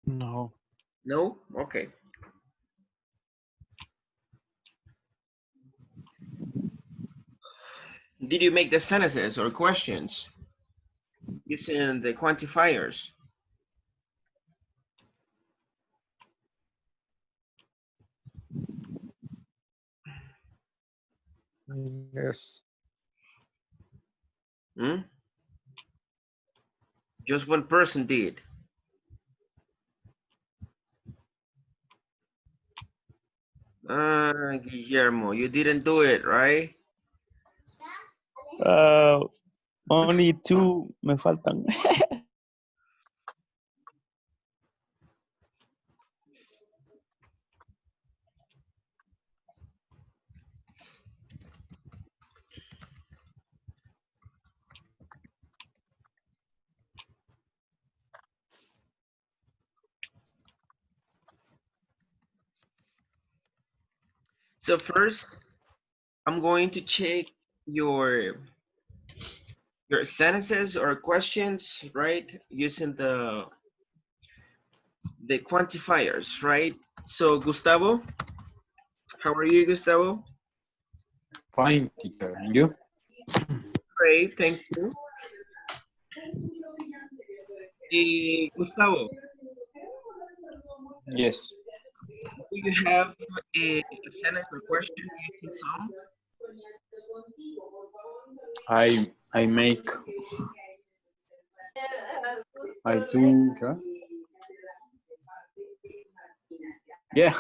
No. No? Okay. Did you make the sentences or questions using the quantifiers? Yes. Hmm? Just one person did. Guillermo, you didn't do it, right? Only two me faltan. So first, I'm going to check your sentences or questions, right? Using the quantifiers, right? So Gustavo, how are you, Gustavo? Fine, teacher. And you? Great, thank you. Gustavo, Yes. do you have a sentence or question using some? I make. I do. Yeah.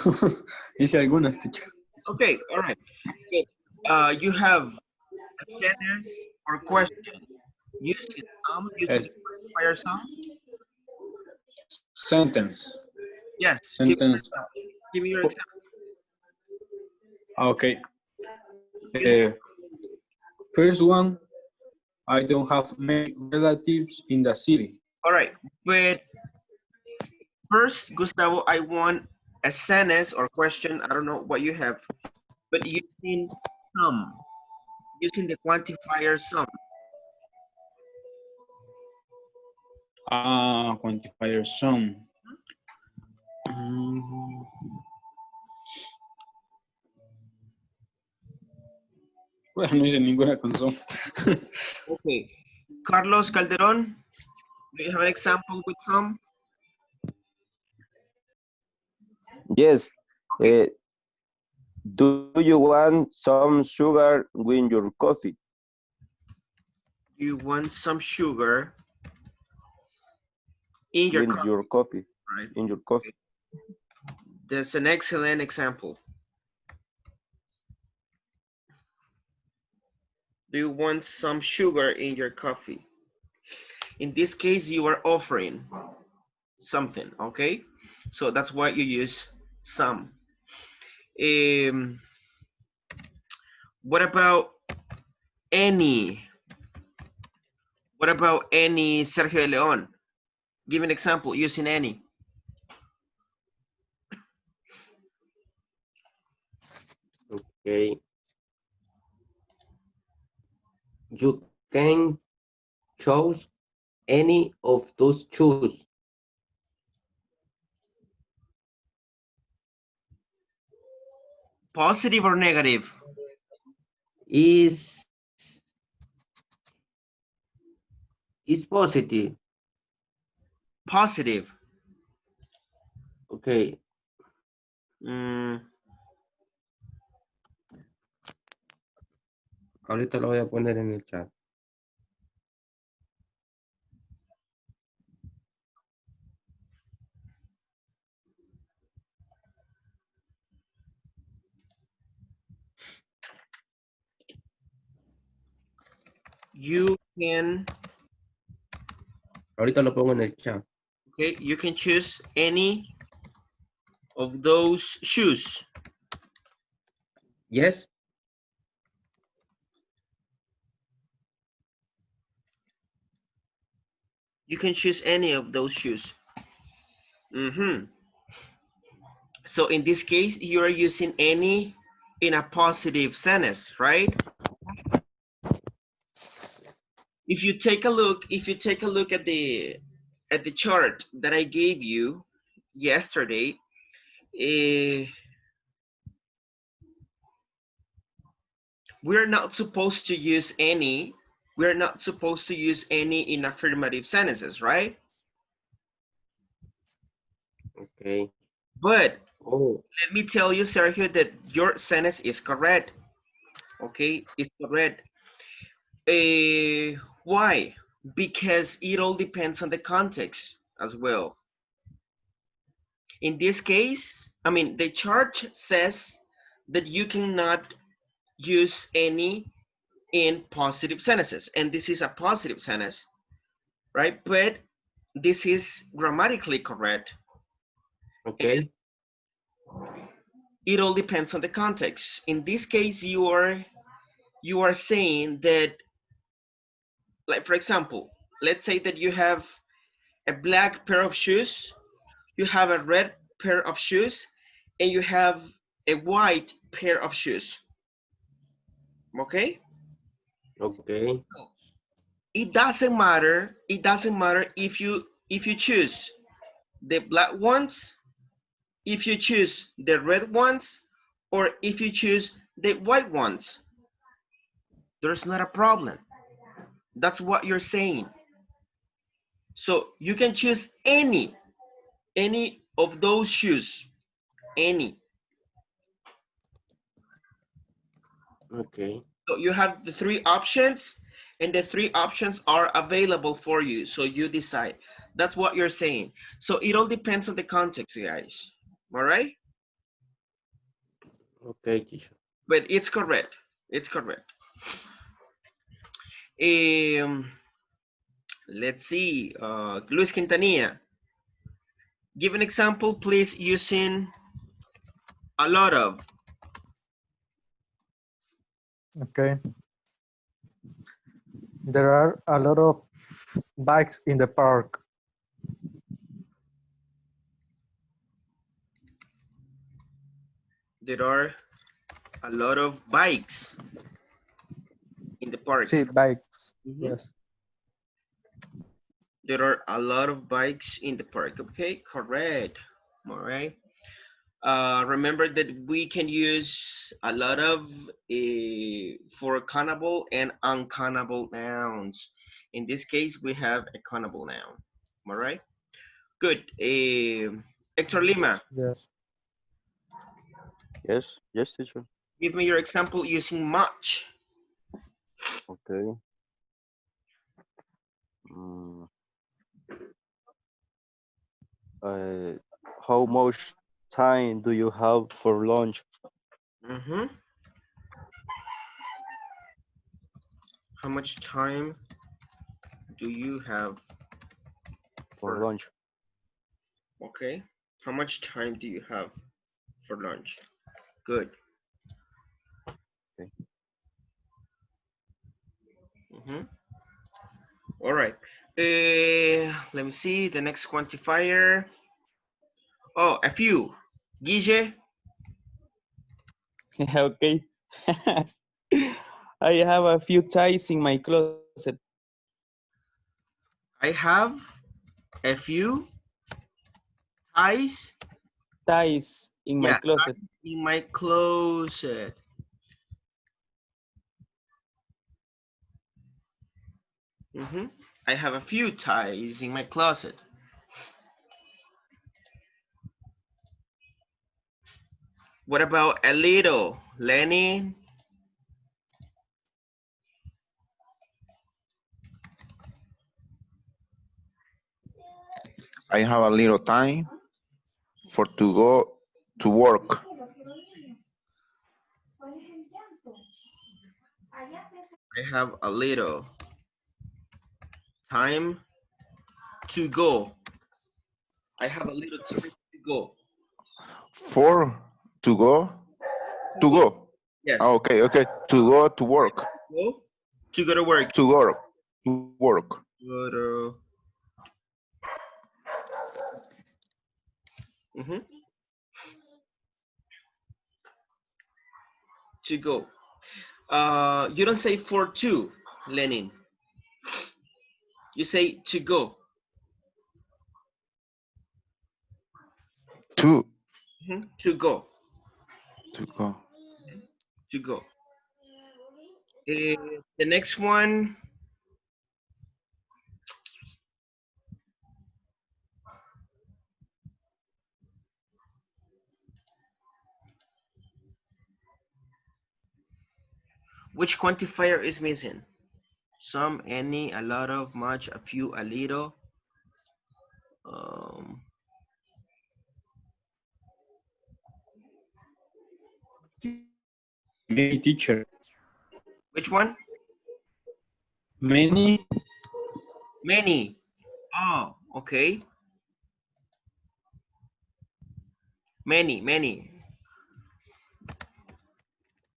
Hice algunas, teacher. Okay, all right. Good. You have a sentence or question using some, using Yes. the quantifier some? Sentence. Yes, Sentence. give me your example. Okay. Use it. First one, I don't have many relatives in the city. All right, but first, Gustavo, I want a sentence or question. I don't know what you have, but using some, using the quantifier some. Quantifier some. Mm, Bueno, no hice ninguna con some. Okay, Carlos Calderon, do you have an example with some? Yes. Do you want some sugar with your coffee? You want some sugar in your With coffee, your coffee. right? In your coffee. That's an excellent example. Do you want some sugar in your coffee? In this case, you are offering something, okay? So that's why you use some. Um, what about any? What about any, Sergio de Leon? Give an example using any. Okay. You can choose any of those shoes. Positive or negative? Is positive. Positive. Okay. Mm, Ahorita lo voy a poner en el chat. you can, Ahorita lo pongo en el chat. okay, you can choose any of those shoes. Yes. You can choose any of those shoes. So in this case, you are using any in a positive sentence, right? If you take a look at the chart that I gave you, yesterday, we're not supposed to use any. We're not supposed to use any in affirmative sentences, right? Okay. But Oh, let me tell you, Sergio, that your sentence is correct. Okay, it's correct. Why? Because it all depends on the context as well. In this case, I mean, the chart says that you cannot use any in positive sentences, and this is a positive sentence, right? But this is grammatically correct. okay. It all depends on the context. In this case, you are saying that, like, for example, let's say that you have a black pair of shoes, you have a red pair of shoes, and you have a white pair of shoes. Okay? Okay. It doesn't matter. It doesn't matter if you choose the black ones, if you choose the red ones, or if you choose the white ones. There's not a problem. That's what you're saying. So you can choose any of those shoes, any. Okay. So you have the three options, and the three options are available for you. So you decide. That's what you're saying. So it all depends on the context, guys. All right? Okay, teacher. But it's correct. It's correct. Let's see. Luis Quintanilla. Give an example, please, using a lot of. Okay. There are a lot of bikes in the park. There are a lot of bikes in the park. See, bikes. Mhm. Yes. There are a lot of bikes in the park. Okay, correct. All right. Remember that we can use a lot of for countable and uncountable nouns. In this case, we have a countable noun. All right. Good. Hector Lima, Yes. Yes, yes, teacher. give me your example using much. Okay. Mm, uh, how much time do you have for lunch? Mm-hmm. How much time do you have For for, lunch. okay? How much time do you have for lunch? Good. Okay. Mm-hmm. All right. Let me see the next quantifier. Oh, a few. Guille, Okay. I have a few ties in my closet. I have a few ties. Ties in my Yeah, closet. in my closet. Mm-hmm. I have a few ties in my closet. What about a little, Lenny? I have a little time for to go to work. I have a little time to go. I have a little time to go. For to go to go. Yes. Ah, okay, okay. To go to work. Go to go to work. To work. To work. Go to. Mhm. To go. You don't say for to, Lenin. You say to go. To To go. to go. To go. The next one. Which quantifier is missing? Some, any, a lot of, much, a few, a little. Um, Many, teacher. which one? Many. Many. Oh, okay. Many, many.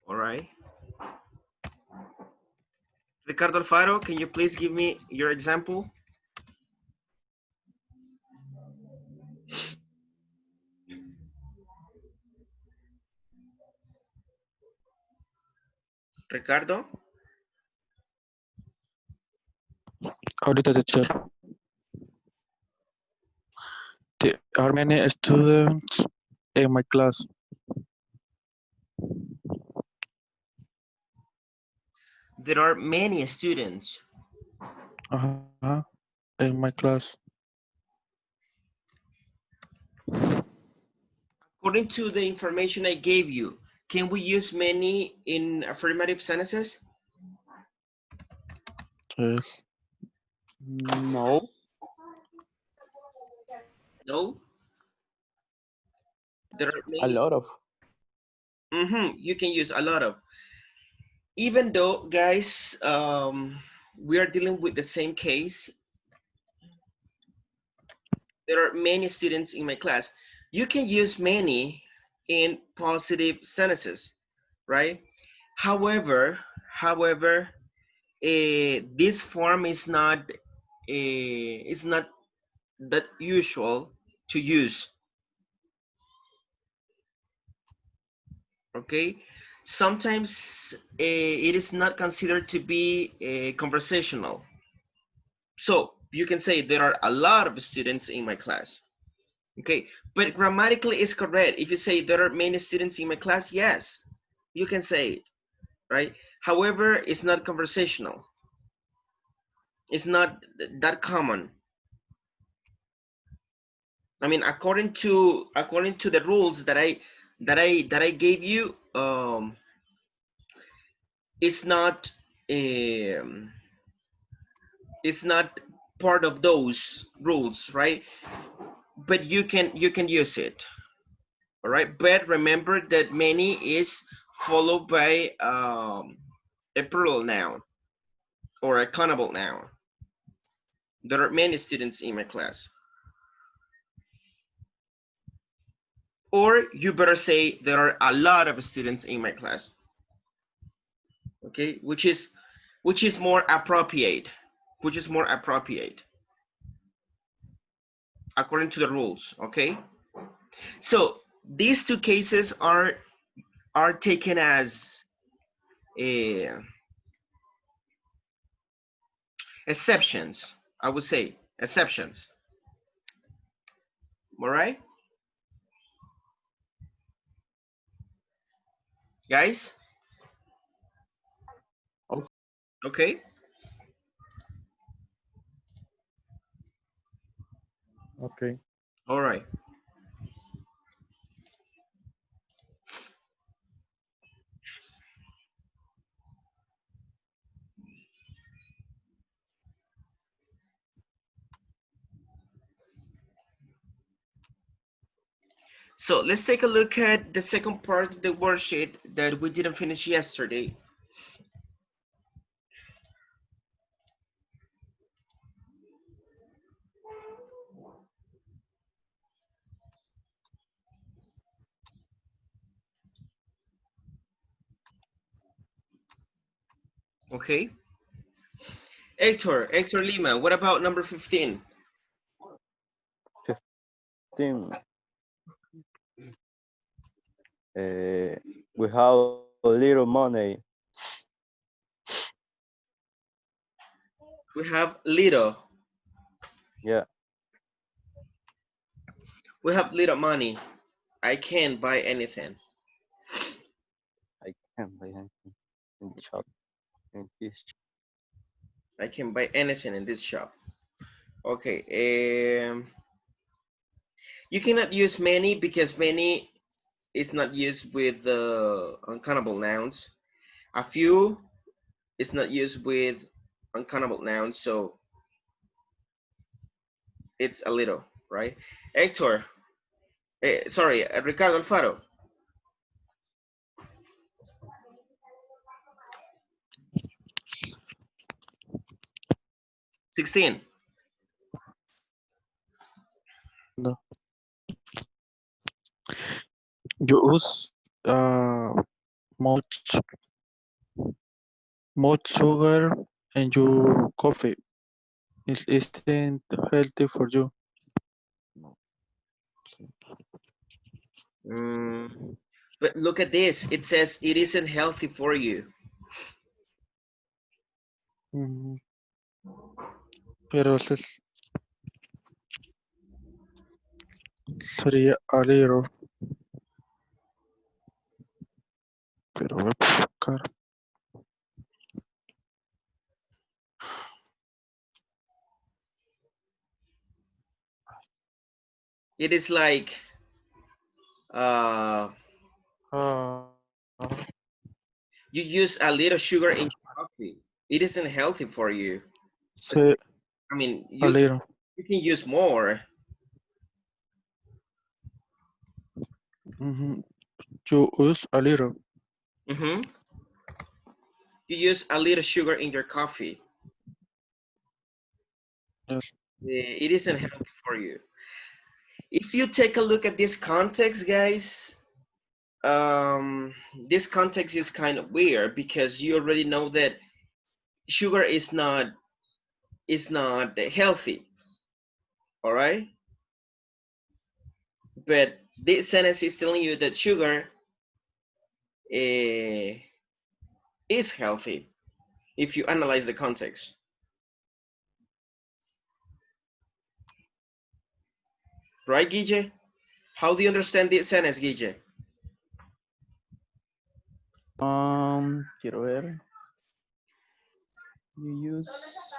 All right. Ricardo Alfaro, can you please give me your example? Ricardo? Ahorita, teacher. There are many students in my class. There are many students. Uh-huh. In my class. According to the information I gave you, can we use many in affirmative sentences? Yes. No. No. There are A many. lot of. You can use a lot of. Even though, guys, we are dealing with the same case. There are many students in my class. You can use many in positive sentences, right? However, this form is not that usual to use. Okay, sometimes it is not considered to be conversational. So you can say there are a lot of students in my class. Okay, but grammatically it's correct. If you say there are many students in my class, yes, you can say it, right? However, it's not conversational. It's not that common. I mean, according to the rules that I gave you, it's not um, it's not part of those rules, right? But you can use it. All right, but remember that many is followed by a plural noun or a countable noun. There are many students in my class. Or you better say there are a lot of students in my class. Okay, which is more appropriate, according to the rules. Okay, so these two cases are taken as exceptions. I would say exceptions. All right, guys. Okay. Okay. All right. So let's take a look at the second part of the worksheet that we didn't finish yesterday. Okay. Hector Lima, what about number 15? 15. We have a little money. We have little. Yeah. We have little money. I can't buy anything. I can't buy anything in the shop. In this shop. I can buy anything in this shop. Okay. You cannot use many because many is not used with uncountable nouns. A few is not used with uncountable nouns, so it's a little, right? Hector, sorry, Ricardo Alfaro. 16. No. You use much sugar in your coffee. It isn't healthy for you. But look at this. It says it isn't healthy for you. Pero sería a little. Pero voy a buscar. It is like you use a little sugar in your coffee. It isn't healthy for you. Sí, I mean, a little. you can use more. You use a little. You use a little sugar in your coffee. Yes. It isn't healthy for you. If you take a look at this context, guys, this context is kind of weird because you already know that sugar is not healthy. All right, but this sentence is telling you that sugar is healthy if you analyze the context. Right, Guille? How do you understand this sentence, Guille? Quiero ver. You use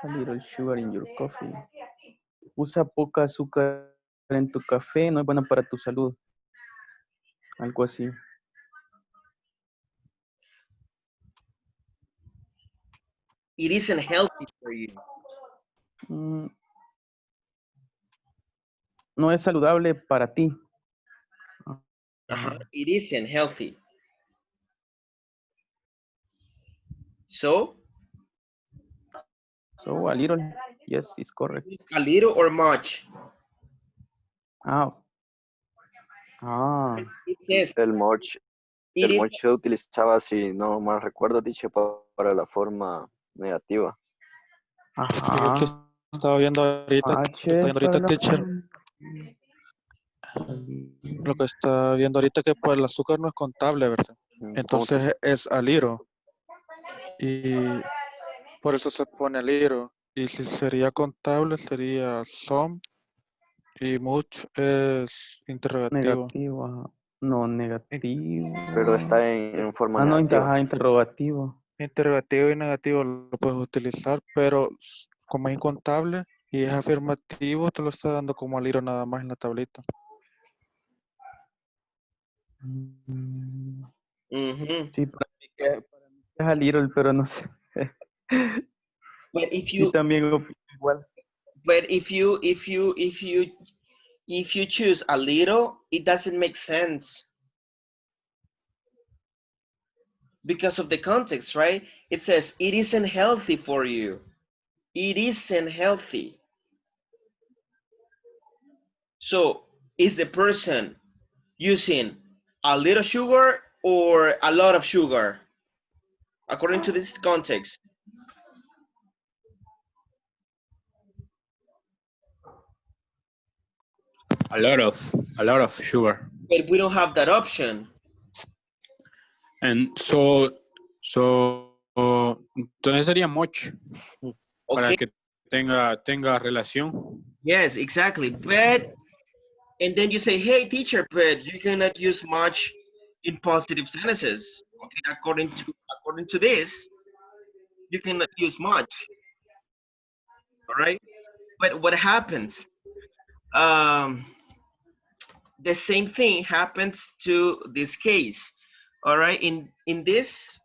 a little sugar in your coffee. Usa poca azúcar en tu café, no es bueno para tu salud. Algo así. It isn't healthy for you. No es saludable para ti. It isn't healthy. So a little, yes, it's correct. A little or much? It says El much se utilizaba, si no mal recuerdo, dicho para la forma negativa. Yo que estaba viendo ahorita, teacher. Lo que está viendo ahorita que pues el azúcar no es contable, ¿verdad? Entonces es a little. Y por eso se pone a little. Y si sería contable sería some. Y much es interrogativo. Negativo. No, negativo. Pero está en forma no, negativa. interrogativo. Interrogativo y negativo lo puedes utilizar, pero como es incontable y es afirmativo, te lo está dando como a little nada más en la tablita. Sí, para mí que es a little, pero no sé. But if you también igual. But if you choose a little, it doesn't make sense because of the context, right? It says it isn't healthy for you. It isn't healthy. So is the person using a little sugar or a lot of sugar? According to this context. A lot of sugar. But we don't have that option. And so entonces sería much. Para Okay. que tenga relación. Yes, exactly. But And then you say, hey, teacher, but you cannot use much in positive sentences. Okay, according to this, you cannot use much. All right. But what happens? Um, the same thing happens to this case. All right. In this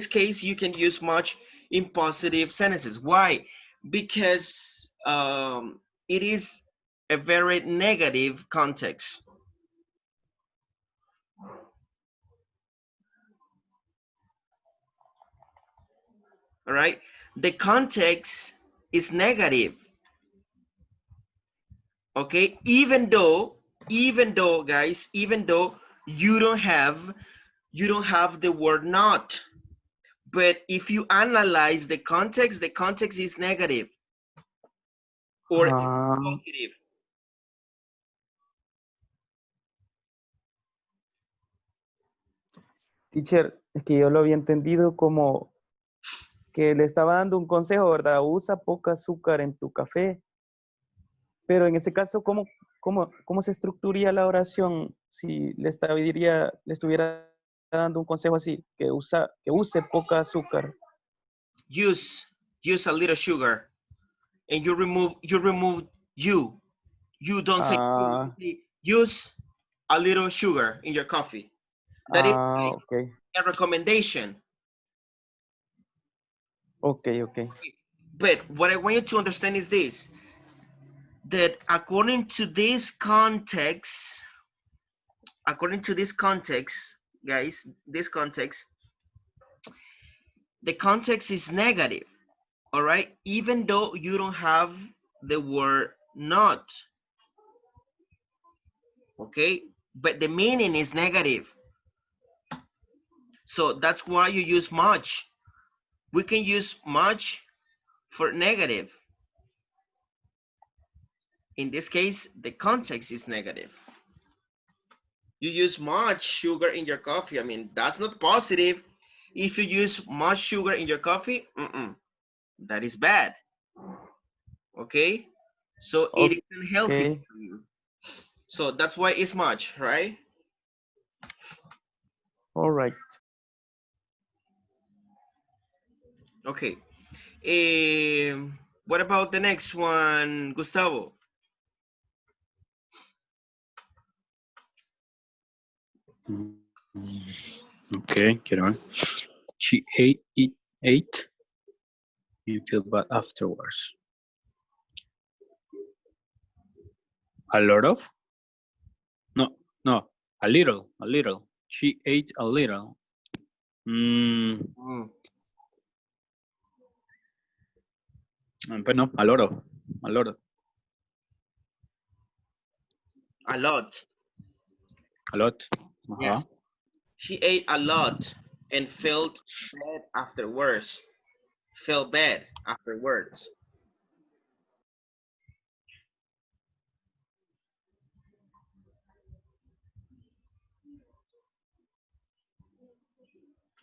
case, you can use much in positive sentences. Why? Because it is a very negative context. All right. The context is negative. Okay. Even though, guys, even though you don't have the word not. But if you analyze the context is negative or positive. Teacher, es que yo lo había entendido como que le estaba dando un consejo, ¿verdad? Usa poca azúcar en tu café. Pero en ese caso, ¿cómo se estructuraría la oración si le estuviera dando un consejo así, que use poca azúcar? Use a little sugar, and you remove you. You don't say you say, use a little sugar in your coffee. That is Okay. a recommendation. Okay. But what I want you to understand is this, that according to this context, guys, this context, the context is negative. All right, even though you don't have the word not. Okay, but the meaning is negative. So that's why you use much. We can use much for negative. In this case, the context is negative. You use much sugar in your coffee. I mean, that's not positive. If you use much sugar in your coffee, that is bad. Okay, so it isn't healthy for you. So that's why it's much, right? All right. Okay. What about the next one, Gustavo? Okay, get on. She ate and feel bad afterwards. A lot of? No, a little. She ate a little. But no, a lot of. A lot. Yes. She ate a lot and felt bad afterwards. Felt bad afterwards.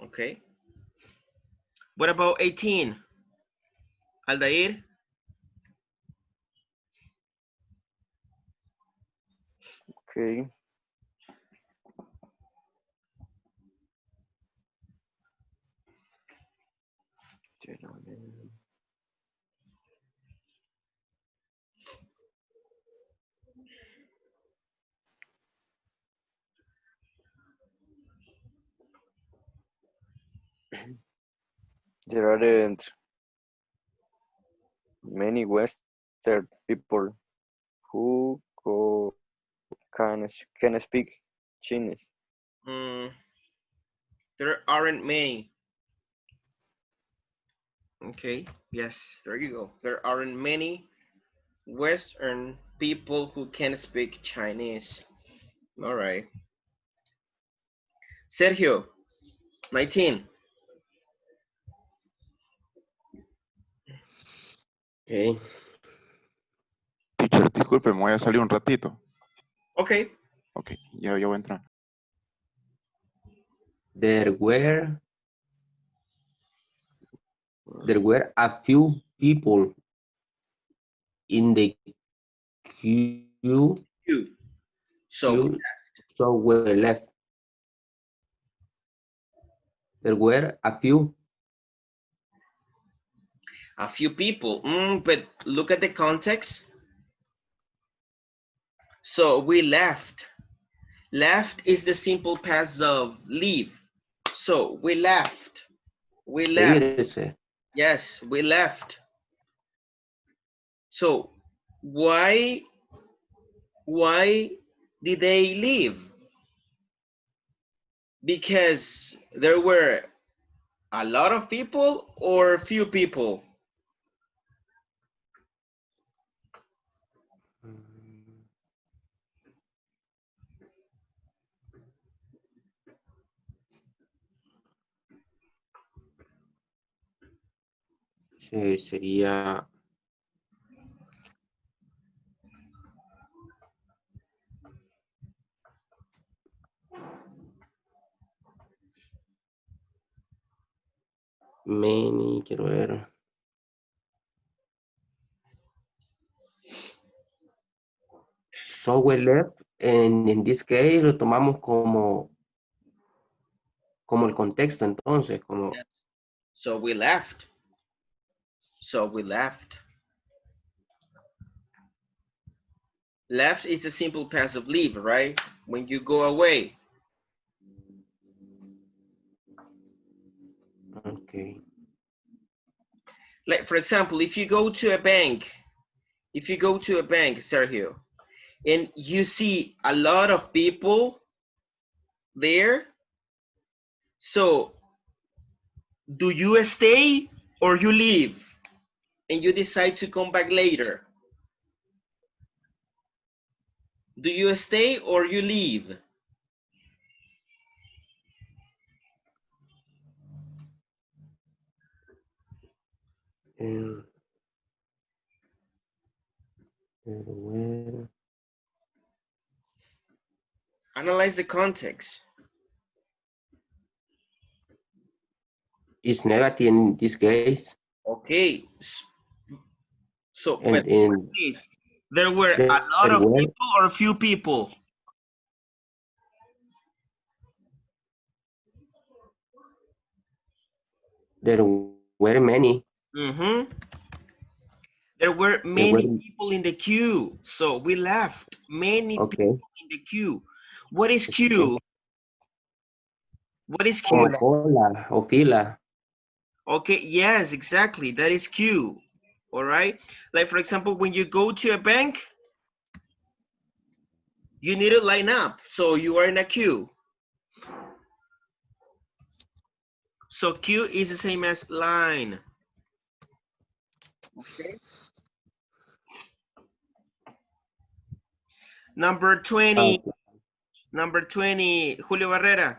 Okay. What about 18? Aldair? Okay. There aren't many Western people who can speak Chinese. There aren't many. Okay, yes, there you go. There aren't many Western people who can speak Chinese. All right. Sergio, 19. Okay. Teacher, disculpe, me voy a salir un ratito. Okay. Ok, ya voy a entrar. There were a few people in the queue Few. So few, so we left. There were a few people. But look at the context. So we left. Left is the simple past of leave. So we left. We left. irse. Yes, we left. So why did they leave? Because there were a lot of people or few people? Sería many, quiero ver. So we left, and in this case lo tomamos como el contexto, entonces, como Yes. So we left. So we left. Left is a simple passive leave, right? When you go away. okay. Like, for example, if you go to a bank, Sergio, and you see a lot of people there, so do you stay or you leave and you decide to come back later? Do you stay or you leave? And there were, Analyze the context. it's negative in this case, Okay. So, but and in please, there were a there lot of were people or few people? there were many. Mm-hmm. There were There were many people in the queue. So we left many okay. people in the queue. What is Okay. queue? What is O queue? cola o fila. Okay, yes, exactly. That is queue. All right. Like, for example, when you go to a bank, you need to line up. So you are in a queue. So queue is the same as line. Okay. Number 20. Okay. Number 20, Julio Barrera.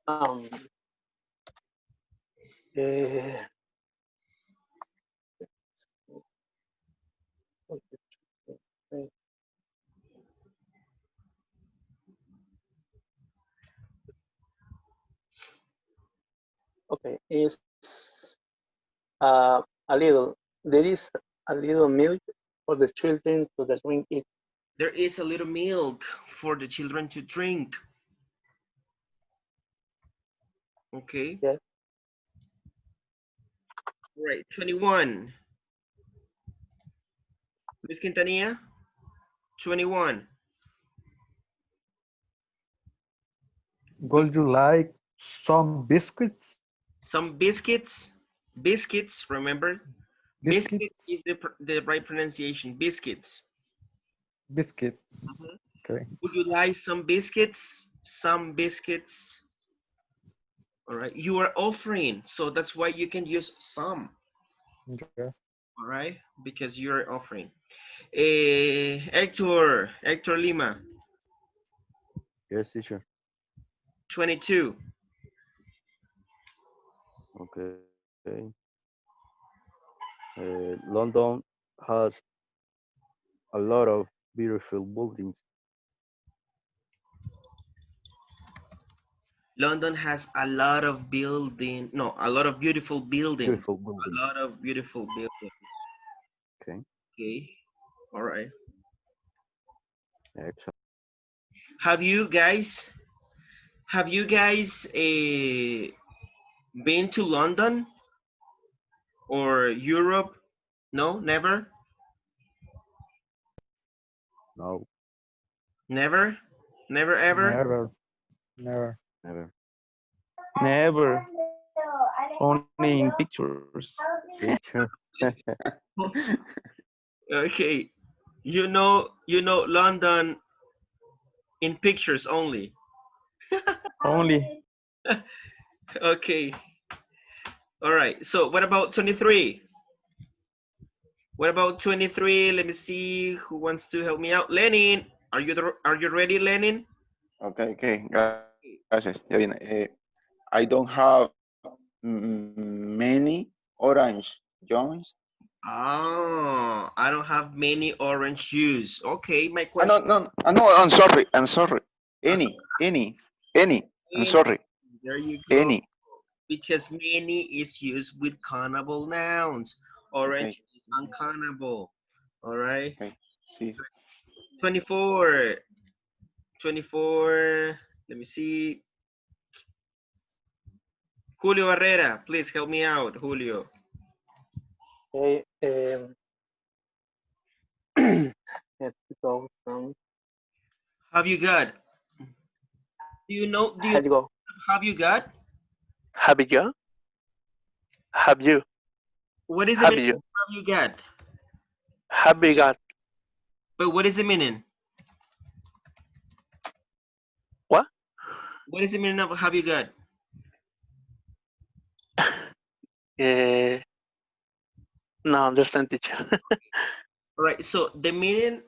Um, eh, okay, is a little. There is a little milk for the children to drink it. There is a little milk for the children to drink. Okay. Yes. All right, 21. Luis Quintanilla, 21. Would you like some biscuits? Some biscuits. Biscuits, remember? Biscuit is the right pronunciation, biscuits. Biscuits. Mhm. Okay. Would you like some biscuits? Some biscuits. All right, you are offering, so that's why you can use some. Okay. All right, because you're offering. Hector Lima, Yes, teacher. 22. Okay. London has a lot of beautiful buildings. London has a lot of a lot of beautiful buildings. Beautiful buildings. A lot of beautiful buildings. Okay. Okay. All right. Excellent. Have you guys been to London or Europe? No, never. No, Never, never ever. Never. Never. never. Never. Only in pictures. Teacher. Okay, you know London in pictures only. Only. Okay, all right. So what about 23? What about 23? Let me see who wants to help me out. Lenin, are you ready, Lenin? Okay, okay. Gracias. Ya viene. I don't have many orange joints. Oh, I don't have many orange juice. Okay, my No, question. no, no, I'm sorry. I'm sorry. Any. I'm Is, sorry. there you go. Any. Because many is used with countable nouns. Orange Okay. is uncountable. All right. Okay. Sí. 24. 24. Let me see. Julio Herrera, please help me out, Julio. Okay. Let's go. Have you got? Do you know? Have you go? Have you got? Have you? Have you? What is the Have meaning you? of have you got? Have you got? But what is the meaning? What? What is the meaning of have you got? No, understand, teacher. All right. So the meaning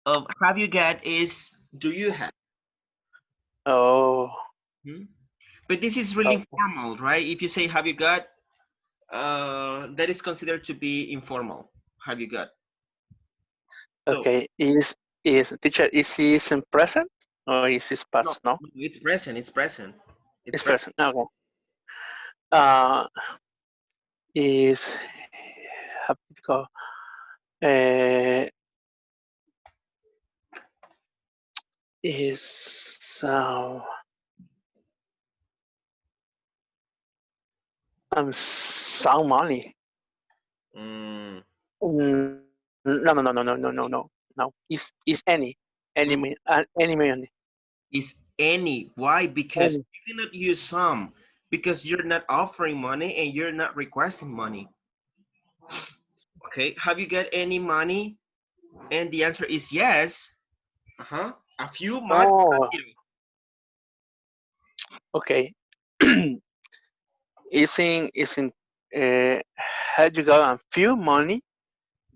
of have you got is do you have? Oh. Hmm? But this is really informal, right? If you say have you got, that is considered to be informal. Have you got? So, Okay. Is teacher? Is he in present or is he no, past? No, it's present. It's present. It's it's present. present. Okay. Uh, is have to go. Uh, is some money. Mm. No. Is any Mm. any money? Is any. Why? Because Any. you cannot use some because you're not offering money and you're not requesting money. Okay. Have you got any money? And the answer is yes. Uh-huh. A few money. Oh, okay. Is in had you got a few money?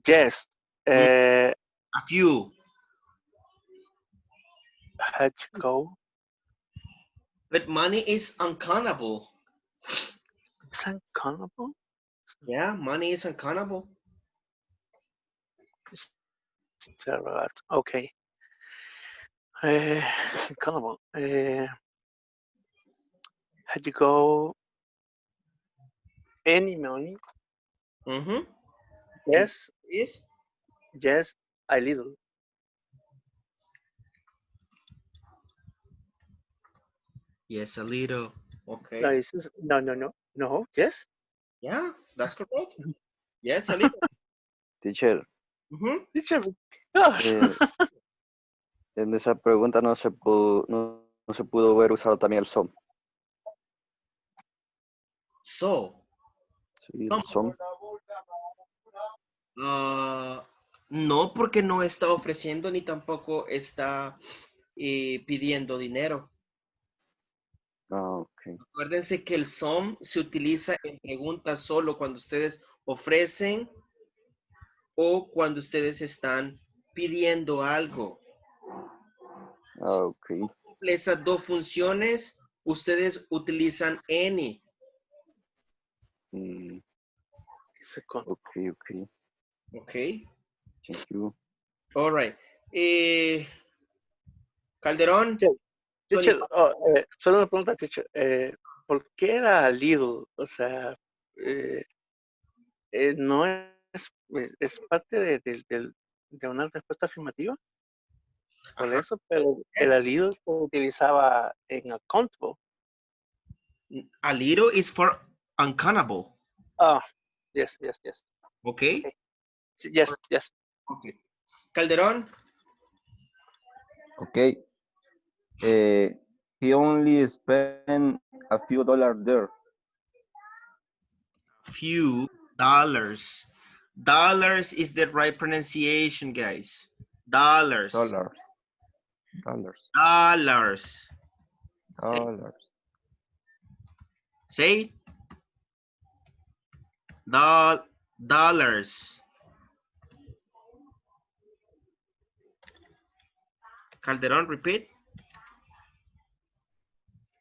Yes. Mm, Uh, a few. had you go? But money is uncountable. Is uncountable? Yeah, money is uncountable. Okay. It's uncountable. Had you go any money? Mm-hmm. Yes. Is Yes. A little. yes, a little. No. Okay. Is this, no. Yes. Yeah, that's correct. Yes, a little. Teacher, Mm-hmm. Teacher. Gosh. eh, en esa pregunta no se pudo ver usado también el SOM. So, Sí, el some, SOM. no porque no está ofreciendo ni tampoco está pidiendo dinero. Ah, ok. Acuérdense que el some se utiliza en preguntas solo cuando ustedes ofrecen o cuando ustedes están pidiendo algo. Ah, ok. Esas dos funciones, ustedes utilizan any. Mm, Second. ok, ok. Ok. Thank you. All right. Calderón. Teacher, solo una pregunta, teacher. ¿Por qué era little? O sea, No es parte de una respuesta afirmativa, por Ajá. eso, pero el Yes. alido se utilizaba en accountable. A little is for uncountable. Ah, yes. Okay. Okay. Yes. Okay. Calderón. Okay. He only spent a few dollars there. Few dollars. Dollars is the right pronunciation, guys. Dollars. Dollars. Dollars. Dollars. Say dollars. Calderón, repeat.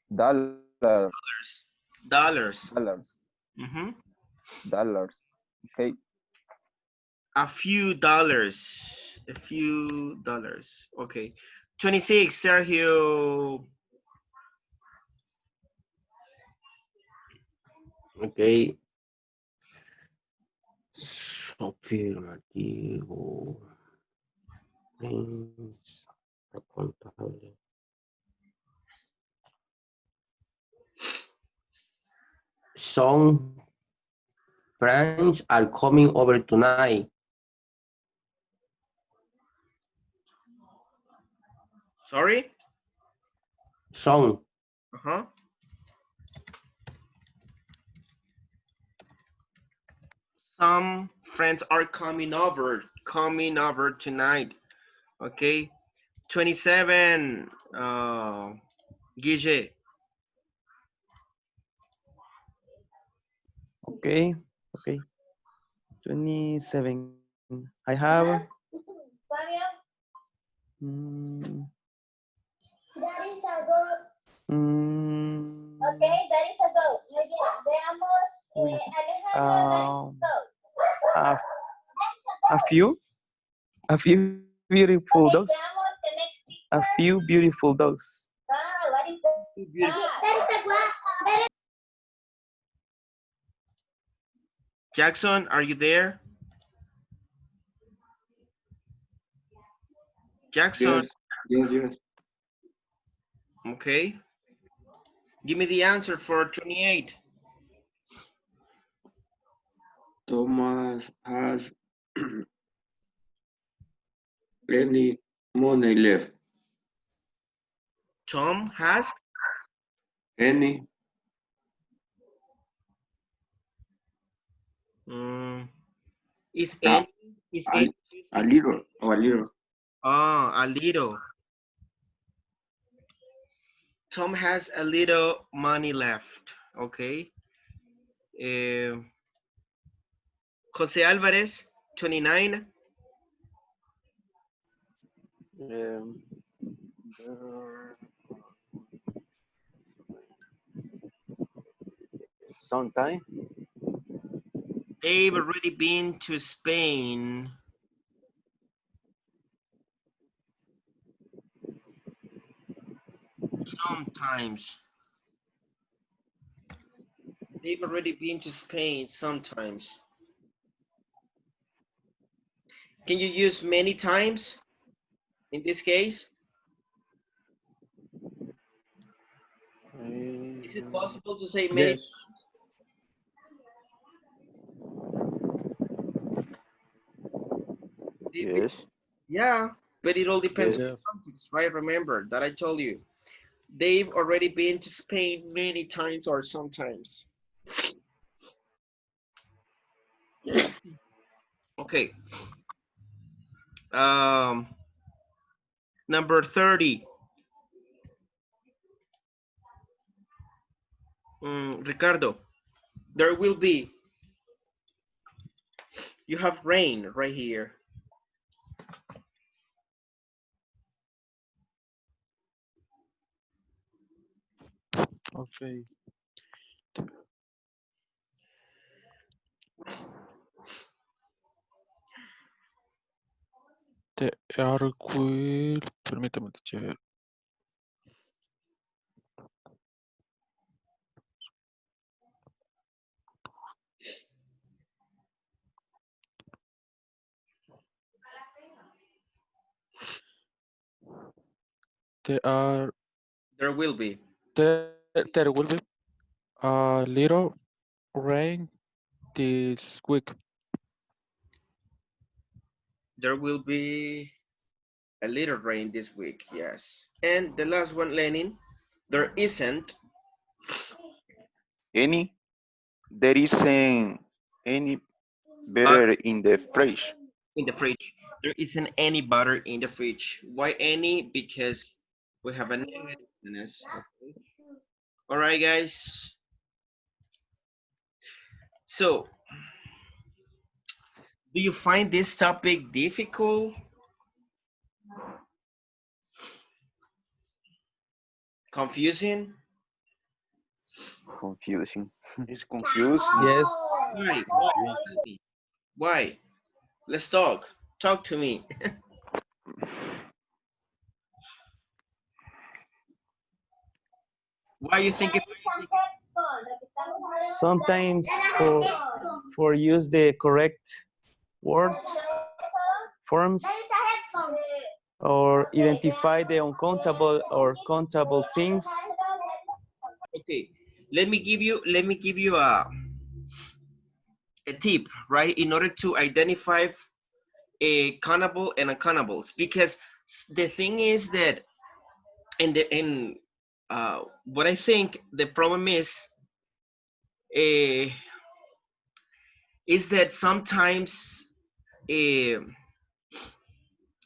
Dollars. Dollars. Dollars. Mhm. Dollars. Okay. A few dollars. A few dollars. Okay. 26, Sergio. Okay. Afirmativo. Contable. Some friends are coming over tonight. Sorry? Some. Uh-huh. Some friends are coming over tonight. Okay. 27, Guille. Okay. 27. I have. Mm, Okay, that is a go. Muy bien. Veamos, um, Alejandro, a few beautiful dogs. veamos the next A few beautiful dogs. what is that? Jackson, are you there? Jackson. Yes. Okay. Give me the answer for 28. Thomas has any money left. Tom has Any? is A, any a little. a little. Tom has a little money left. Okay. Jose Alvarez, 29. Sometime. They've already been to Spain. Sometimes. They've already been to Spain sometimes. Can you use many times in this case? Is it possible to say many? Yes. Yes. Yeah, but it all depends on Yes. the context, right? Remember that I told you. They've already been to Spain many times or sometimes. Okay. Number 30. Ricardo, there will be, you have rain right here. Okay. The arc will, permítame checar. There will be. there will be a little rain this week. There will be a little rain this week, yes. And the last one, Lenin, there isn't Any? There isn't any better in the fridge. in the fridge. There isn't any butter in the fridge. Why any? Because we have a negative in this. Okay. All right, guys. So, do you find this topic difficult? Confusing? Confusing. It's confusing. Yes. Why? Why? Let's talk. Talk to me. Why you think it? Sometimes for use the correct words, forms, or identify the uncountable or countable things. Okay, let me give you a tip, right? In order to identify a countable and uncountables, because the thing is that in what I think the problem uh, is that uh,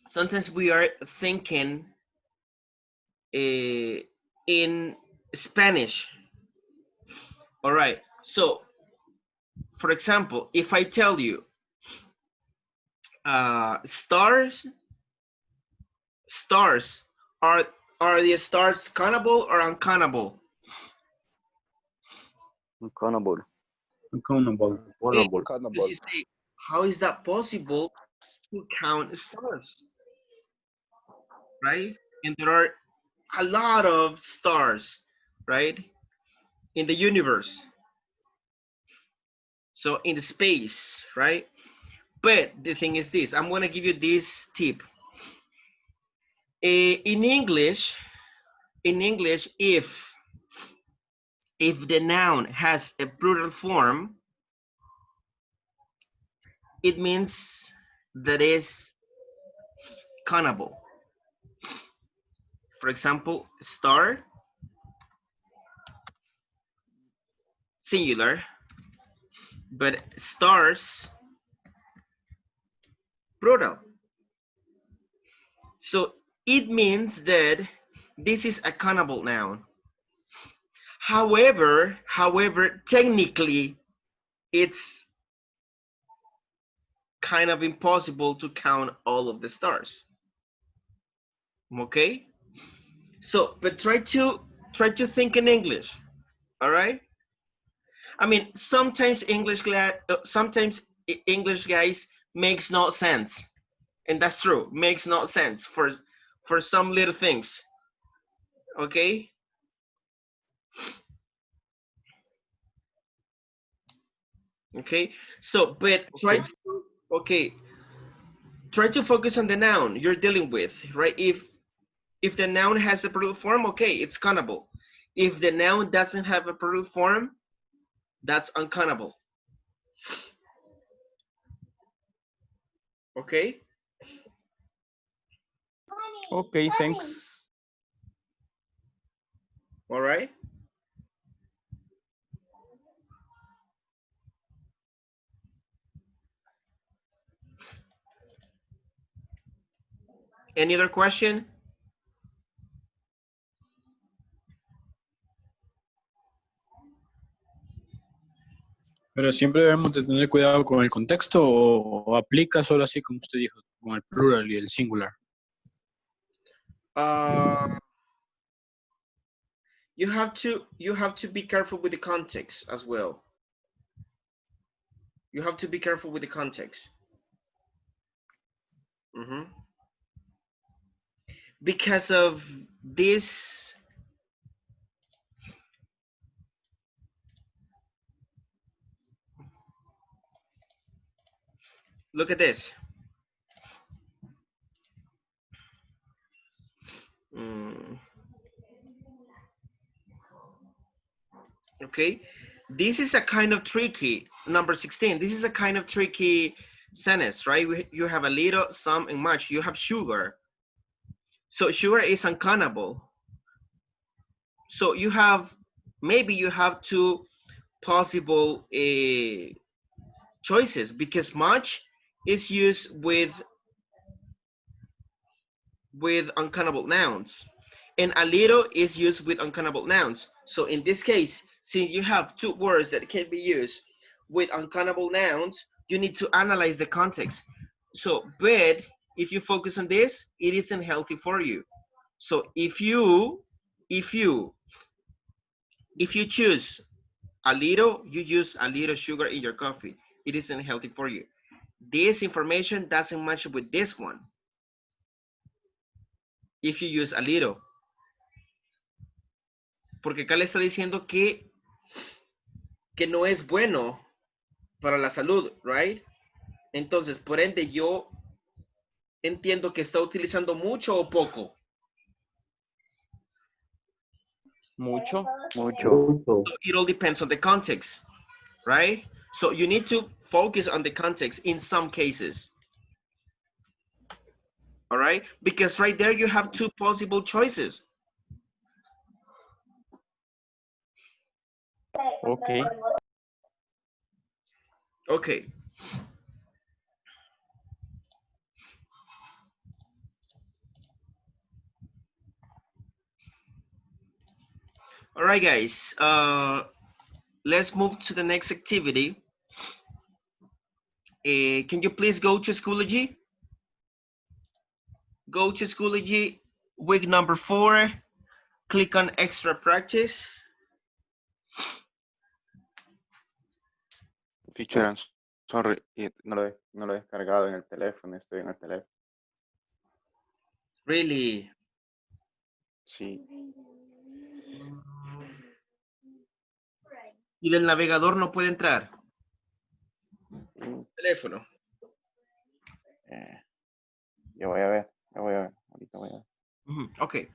sometimes we are thinking in Spanish. All right, so for example, if I tell you stars are the stars countable or uncountable? Uncountable. Uncountable. Okay, Accountable. because you say, how is that possible to count stars, right? And there are a lot of stars, right, in the universe. So in the space, right? But the thing is this, I'm gonna give you this tip. In English, if the noun has a plural form, it means that is countable. For example, star, singular, but stars, plural. So it means that this is a countable noun. However, technically, it's kind of impossible to count all of the stars. Okay? So, but try to think in English. All right? I mean, sometimes English guys makes no sense. And that's true, makes no sense for some little things. Okay? Okay, so but try to focus on the noun you're dealing with, right? If the noun has a plural form, okay, it's countable. If the noun doesn't have a plural form, that's uncountable. Okay? Okay, thanks. All right. Any other question? Pero siempre debemos de tener cuidado con el contexto o aplica solo así como usted dijo, con el plural y el singular. You have to be careful with the context as well. You have to be careful with the context. Because of this, look at this. Okay, this is a kind of tricky, number 16, this is a kind of tricky sentence, right? You have a little, some, and much. You have sugar. So sugar is uncountable. So you have, maybe you have two possible choices, because much is used with uncountable nouns, and a little is used with uncountable nouns. So in this case, since you have two words that can be used with uncountable nouns, you need to analyze the context. So, but if you focus on this, it isn't healthy for you. So if you choose a little, you use a little sugar in your coffee, it isn't healthy for you. This information doesn't match with this one. If you use a little, porque acá le está diciendo que no es bueno para la salud, right? Entonces, por ende, yo entiendo que está utilizando mucho o poco. Mucho. Mucho. So it all depends on the context, right? So you need to focus on the context in some cases. All right, because right there you have two possible choices. Okay. Okay. All right, guys. Let's move to the next activity. Can you please go to Schoology? Go to Schoology, week number 4. Click on extra practice. Teacher, I'm sorry, no lo he descargado en el teléfono, estoy en el teléfono. Really? Sí. Y del navegador no puede entrar. Teléfono. Yo voy a ver, ahorita voy a ver. Okay.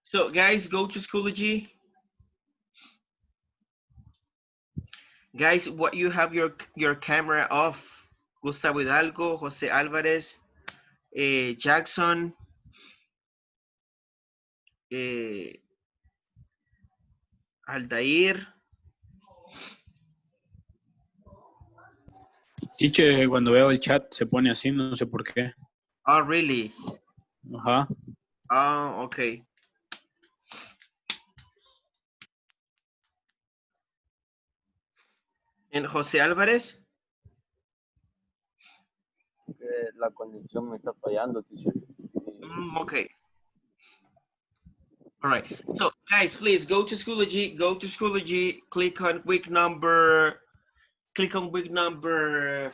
So guys, go to Schoology. Guys, what you have your camera off. Gustavo Hidalgo, Jose Alvarez, Jackson, Aldair. Teacher, cuando veo el chat se pone así, no sé por qué. Oh, really? Ajá. Oh, okay. ¿En José Álvarez? La conexión me está fallando, teacher. Okay. All right. So, guys, please go to Schoology. Go to Schoology. Click on week number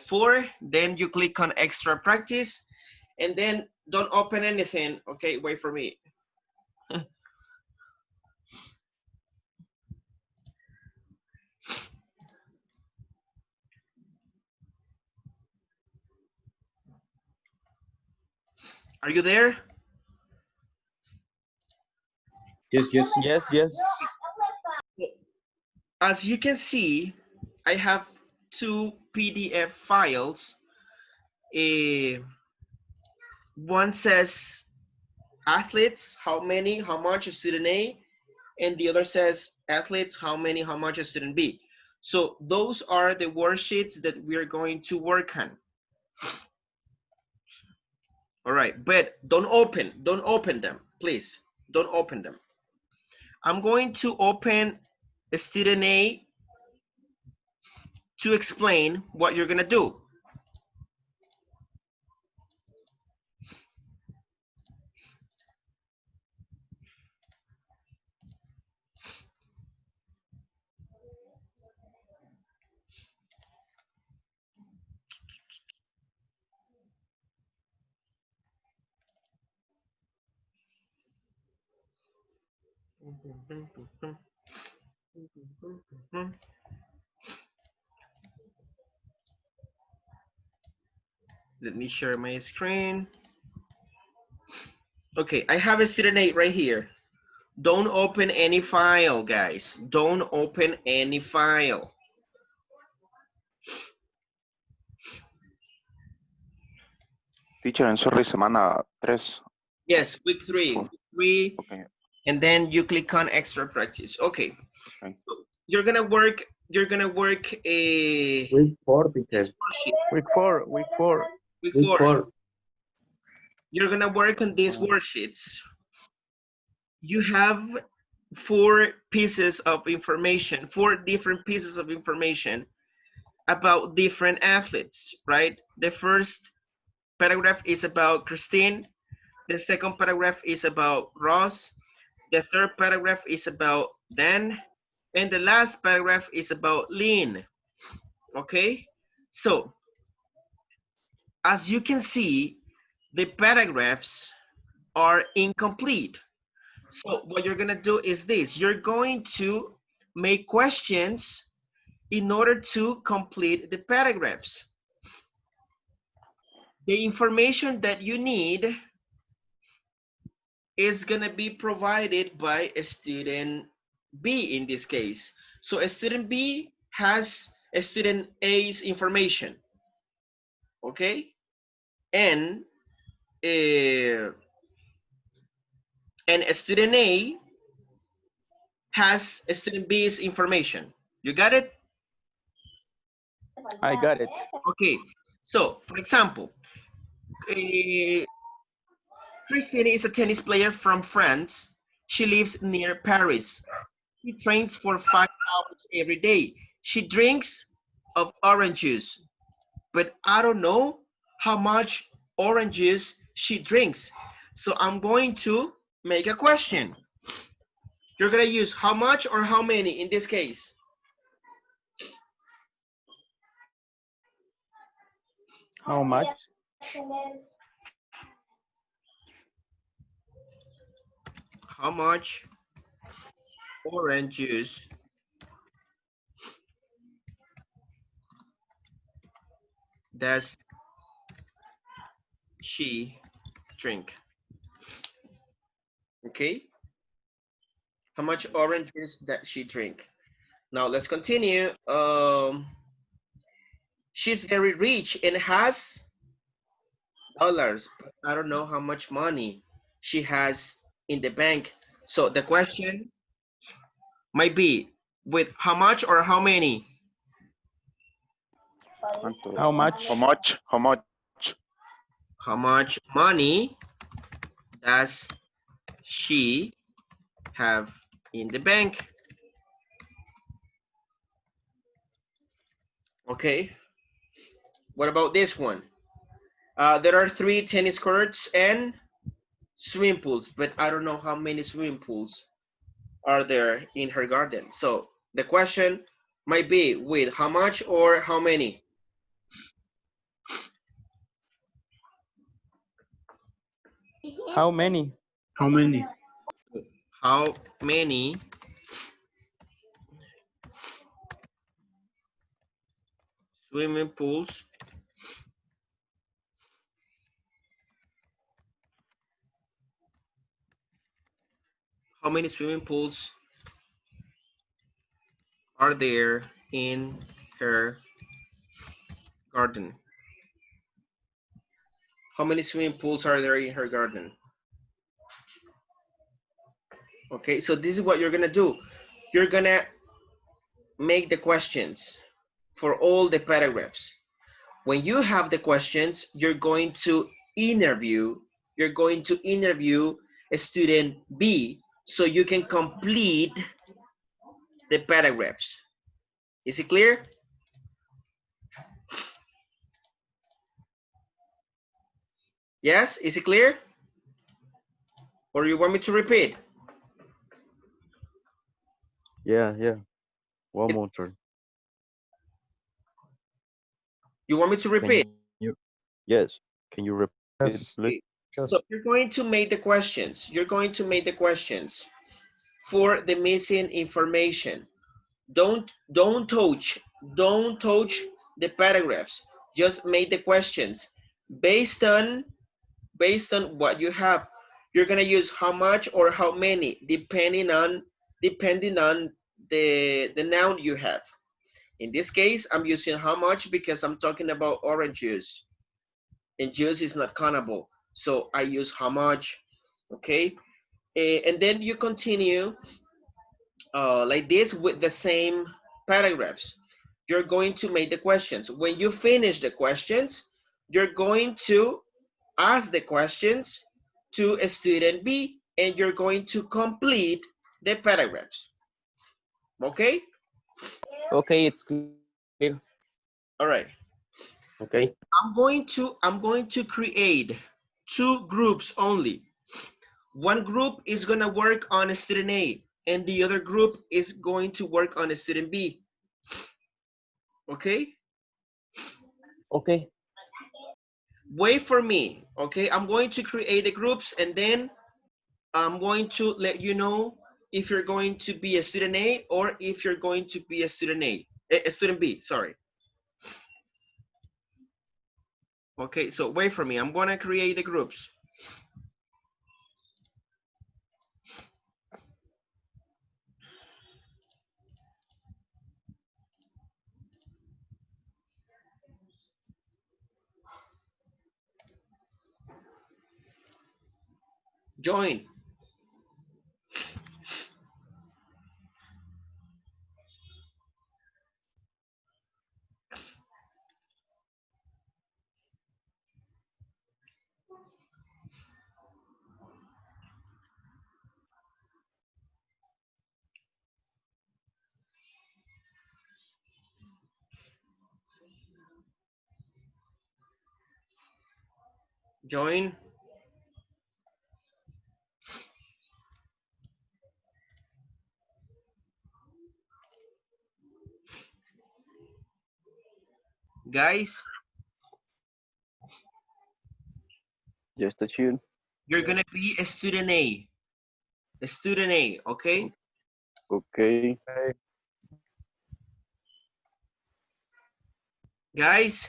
4. Then you click on extra practice, and then don't open anything. Okay, wait for me. Are you there? Yes. Yes. As you can see, I have 2 PDF files. One says athletes, how much is student A, and the other says athletes, how much is student B. So those are the worksheets that we're going to work on. All right, but don't open them, please. Don't open them. I'm going to open student A to explain what you're gonna do. Let me share my screen. Okay, I have a student 8 right here. Don't open any file, guys. Don't open any file. Teacher, I'm sorry, semana 3. Yes, week 3. Four. Week 3, Okay. and then you click on extra practice. Okay. Okay. So you're gonna work a Week 4, teacher. worksheet. Week 4, week 4. Week Week 4. 4. You're gonna work on these worksheets. You have 4 pieces of information, 4 different pieces of information about different athletes, right? The first paragraph is about Christine. The second paragraph is about Ross. The third paragraph is about Dan. And the last paragraph is about Lynn. Okay? So, as you can see, the paragraphs are incomplete. So what you're gonna do is this. You're going to make questions in order to complete the paragraphs. The information that you need is gonna be provided by a student B in this case. So a student B has a student A's information, okay? And a student A has a student B's information. You got it? I got it. Okay, so for example, Christine is a tennis player from France. She lives near Paris. She trains for 5 hours every day. She drinks of orange juice, but I don't know how much orange juice she drinks. So I'm going to make a question. You're gonna use how much or how many in this case? How much? How much orange juice does she drink? Okay. How much orange juice does she drink? Now let's continue. She's very rich and has dollars, but I don't know how much money she has in the bank. So the question might be with how much or how many? How much? How much? How much? How much money does she have in the bank? Okay. What about this one? There are 3 tennis courts and swimming pools, but I don't know how many swimming pools are there in her garden. So the question might be with how much or how many? How many? How many? How many swimming pools are there in her garden? How many swimming pools are there in her garden? Okay, so this is what you're gonna do. You're gonna make the questions for all the paragraphs. When you have the questions, you're going to interview a student B so you can complete the paragraphs. Is it clear? Yes, is it clear? Or you want me to repeat? Yeah. One more turn. You want me to repeat? Yes. Can you repeat, Yes. please? So you're going to make the questions. You're going to make the questions for the missing information. Don't touch the paragraphs. Just make the questions based on what you have. you're gonna use how much or how many, depending on the noun you have. In this case, I'm using how much because I'm talking about orange juice, and juice is not countable. So I use how much, okay? And then you continue like this with the same paragraphs. You're going to make the questions. When you finish the questions, you're going to ask the questions to a student B, and you're going to complete the paragraphs. Okay? Okay, it's clear. All right. Okay. I'm going to create 2 groups only. One group is going to work on a student A, and the other group is going to work on a student B. Okay? Okay. Wait for me. Okay, I'm going to create the groups, and then I'm going to let you know if you're going to be a student A or if you're going to be a student B, sorry. Okay, so wait for me. I'm gonna create the groups. Join. Join. Guys, Just a tune. you're gonna be a student A. A student A, okay? Okay. Guys,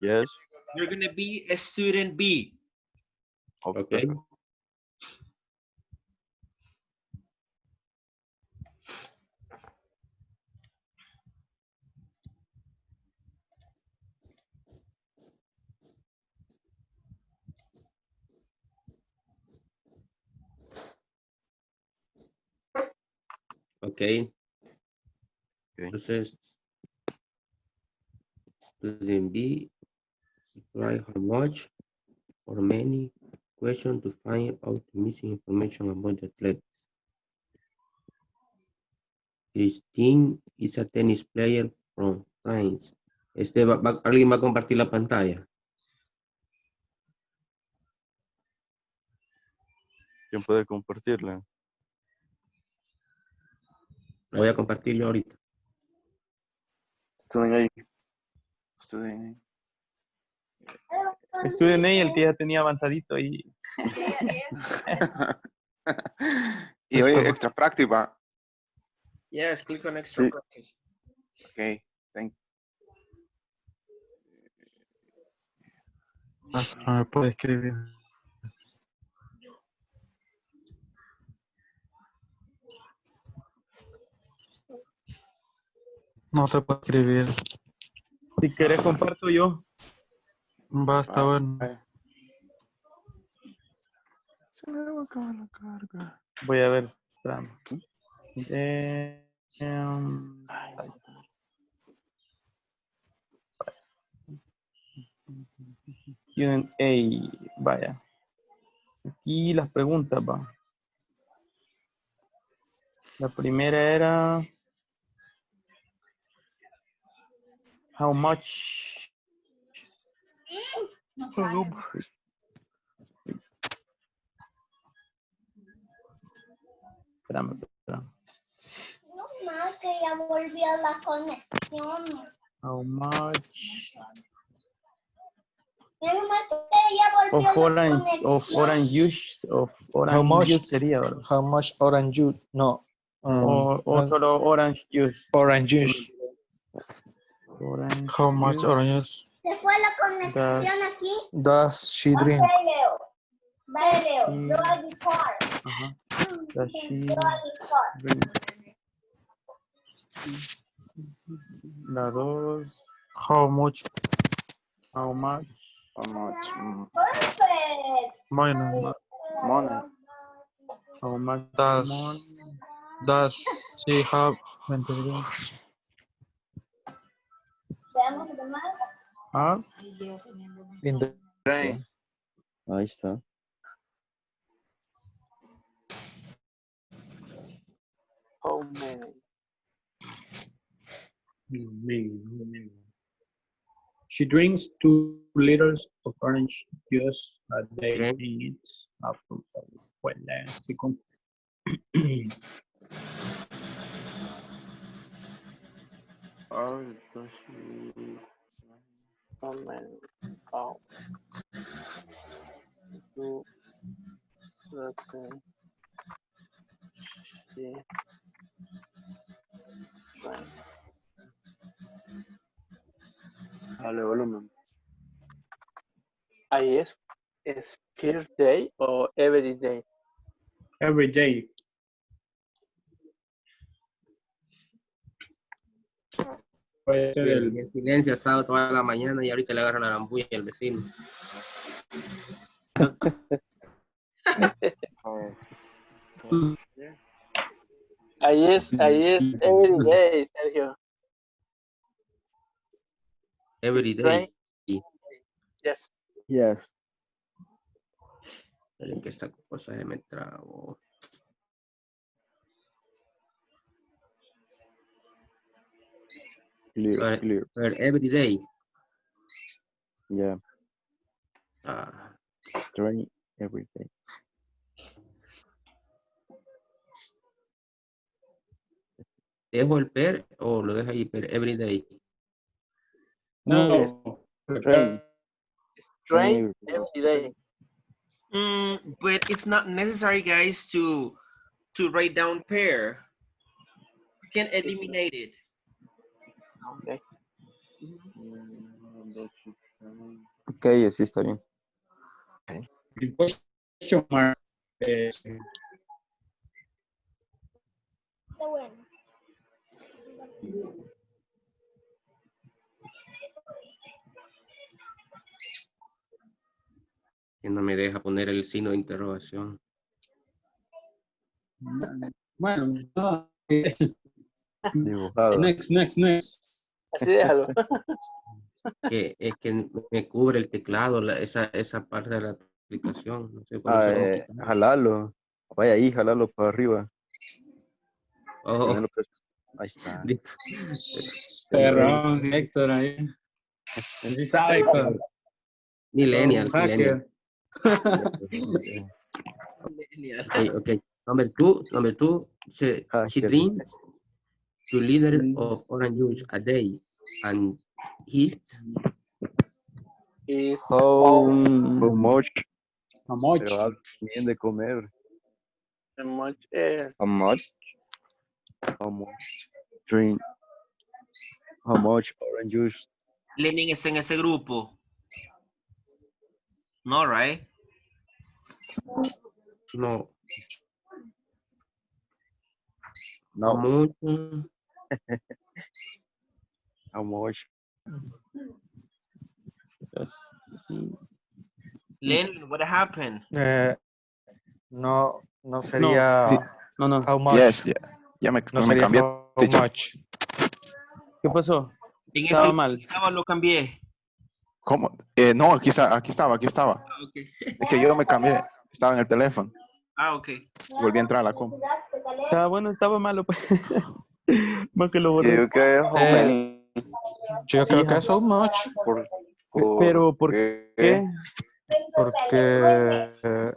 Yes. you're gonna be a student B. Okay. Okay. Entonces, student B, try how much or many question to find out missing information about the athlete. Christine is a tennis player from France. ¿Alguien va a compartir la pantalla? ¿Quién puede compartirla? La voy a compartir yo ahorita. Student A. Student. Student A, el que ya tenía avanzadito y Y oye, extra práctica. Yes, click on extra practice. Okay, thank No me puede escribir. No se puede escribir. si querés comparto yo. Basta, bueno. Voy a ver. Espérame. Q&A, vaya. Aquí las preguntas, va. La primera era how much. Espérame. No más que ya volvió la conexión. How much Menos mal que ya volvió of la orange conexión. of orange much? juice sería, ¿verdad? How much orange juice? No. O solo orange juice. Orange juice. Orange How much juice oranges Se fue la conexión aquí. does she drink? Ok, Leo. Ajá. Does she drink? La dos. How much How much? How much money money? How much does money? does she have when to drink? Have In the Train. Ahí está. How many? She drinks 2 liters of orange juice a day Okay. and eats apples a week. Pues léxico. Or does she? How many? Oh. Two. Let's see. She drank. Dale volumen. Ahí es per day o every day. Every day. Puede ser Y el en silencio ha estado toda la mañana y ahorita le agarra la rambulla al vecino. Ahí es every day, Sergio. Every day. Yes. Yes. Esperen que esta cosa se me trabó. Clear, clear. Every day. Yeah. Ah, Train every day. ¿dejo el per o lo dejo ahí per every day? Yes. Train. Train every day. But it's not necessary, guys, to write down pair. You can eliminate it. Okay. Ok, así está bien. el question mark. Que no me deja poner el signo de interrogación. Bueno, no. Dibujado. Next. Así déjalo. Que es que me cubre el teclado, esa parte de la aplicación. No sé cuándo se lo voy a quitar. Jalalo. Vaya ahí, jalalo para arriba. Oh, Tenerlo ahí está. Perrón, Héctor ahí. Sí sabe, Héctor. Millennial. Un hacker. Okay. Number two. She drinks 2 liters of orange juice a day and eats. How much? How much? Pero bien de comer. How much is? How much? How much? Drink. How much orange juice? Lenin está en este grupo. No, right? No. No. How much? How much? Yes. Lenin, what happened? no sería No. how much. Yes, ya me No sería cambié. how teacher. much. ¿Qué pasó? En Estaba este mal. lo cambié. ¿Cómo? No, aquí estaba. Ah, ok. Es que yo me cambié. Estaba en el teléfono. Ah, ok. Volví a entrar a la compu. Estaba bueno, estaba malo. Pues. Más que lo borré. Creo que es how many. Yo Sí, creo que ajá. es how much. Pero ¿por qué? Porque Se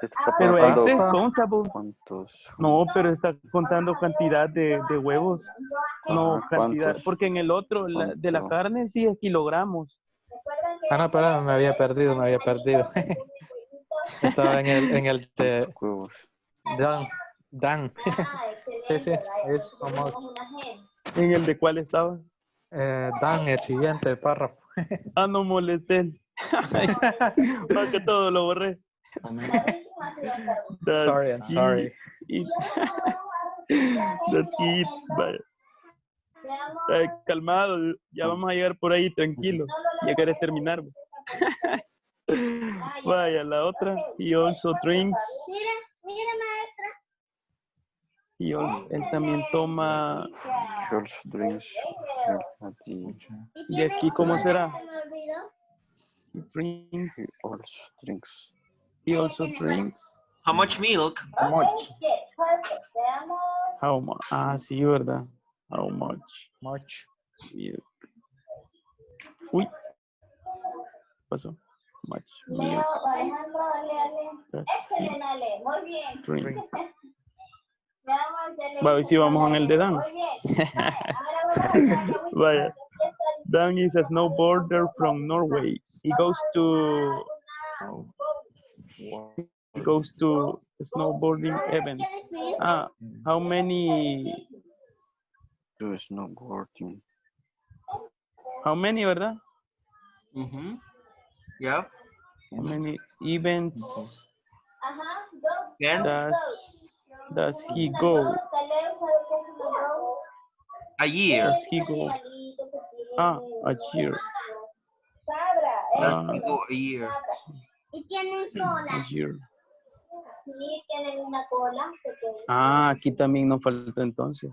está Pero preguntando ese es contable. cuántos. No, pero está contando cantidad de huevos. No cantidad. ¿Cuántos? Porque en el otro, de la ¿Cuánto? carne, sí es kilogramos. no, espera, me había perdido. Estaba en el de Huevos. Dan. Sí, es how much. ¿En el de cuál estabas? Dan, el siguiente párrafo. Ah, no molesté. Más que todo lo borré. Does Sorry, I'm sorry. he eat? Does he eat? Vaya. Calmado, ya vamos a llegar por ahí, tranquilo. Ya querés terminar. Vaya, la otra. He also drinks. Mira, maestra. Él también toma. He also drinks milk at the... ¿Y aquí cómo será? Se me olvidó. He drinks. He also drinks. He also drinks. How much milk? Much. How much? Ah, sí, ¿verdad? How much? Much. Milk. Uy. ¿Qué pasó? Much milk. Alejandro, dale. Does Excelente, Ale. Muy bien. he drink? Veamos el Va, hoy sí vamos con el de Dan. Muy bien. Ahora vamos a ver. Vaya. Dan is a snowboarder from Norway. He goes to snowboarding events. Ah, how many? Do snowboarding. How many, ¿verdad? Yeah. How many events And does he go? a year. Does he go? Ah, a year. Does he go a year? Y tienen cola. A year. Sí, tienen una cola. Ah, aquí también nos falta entonces.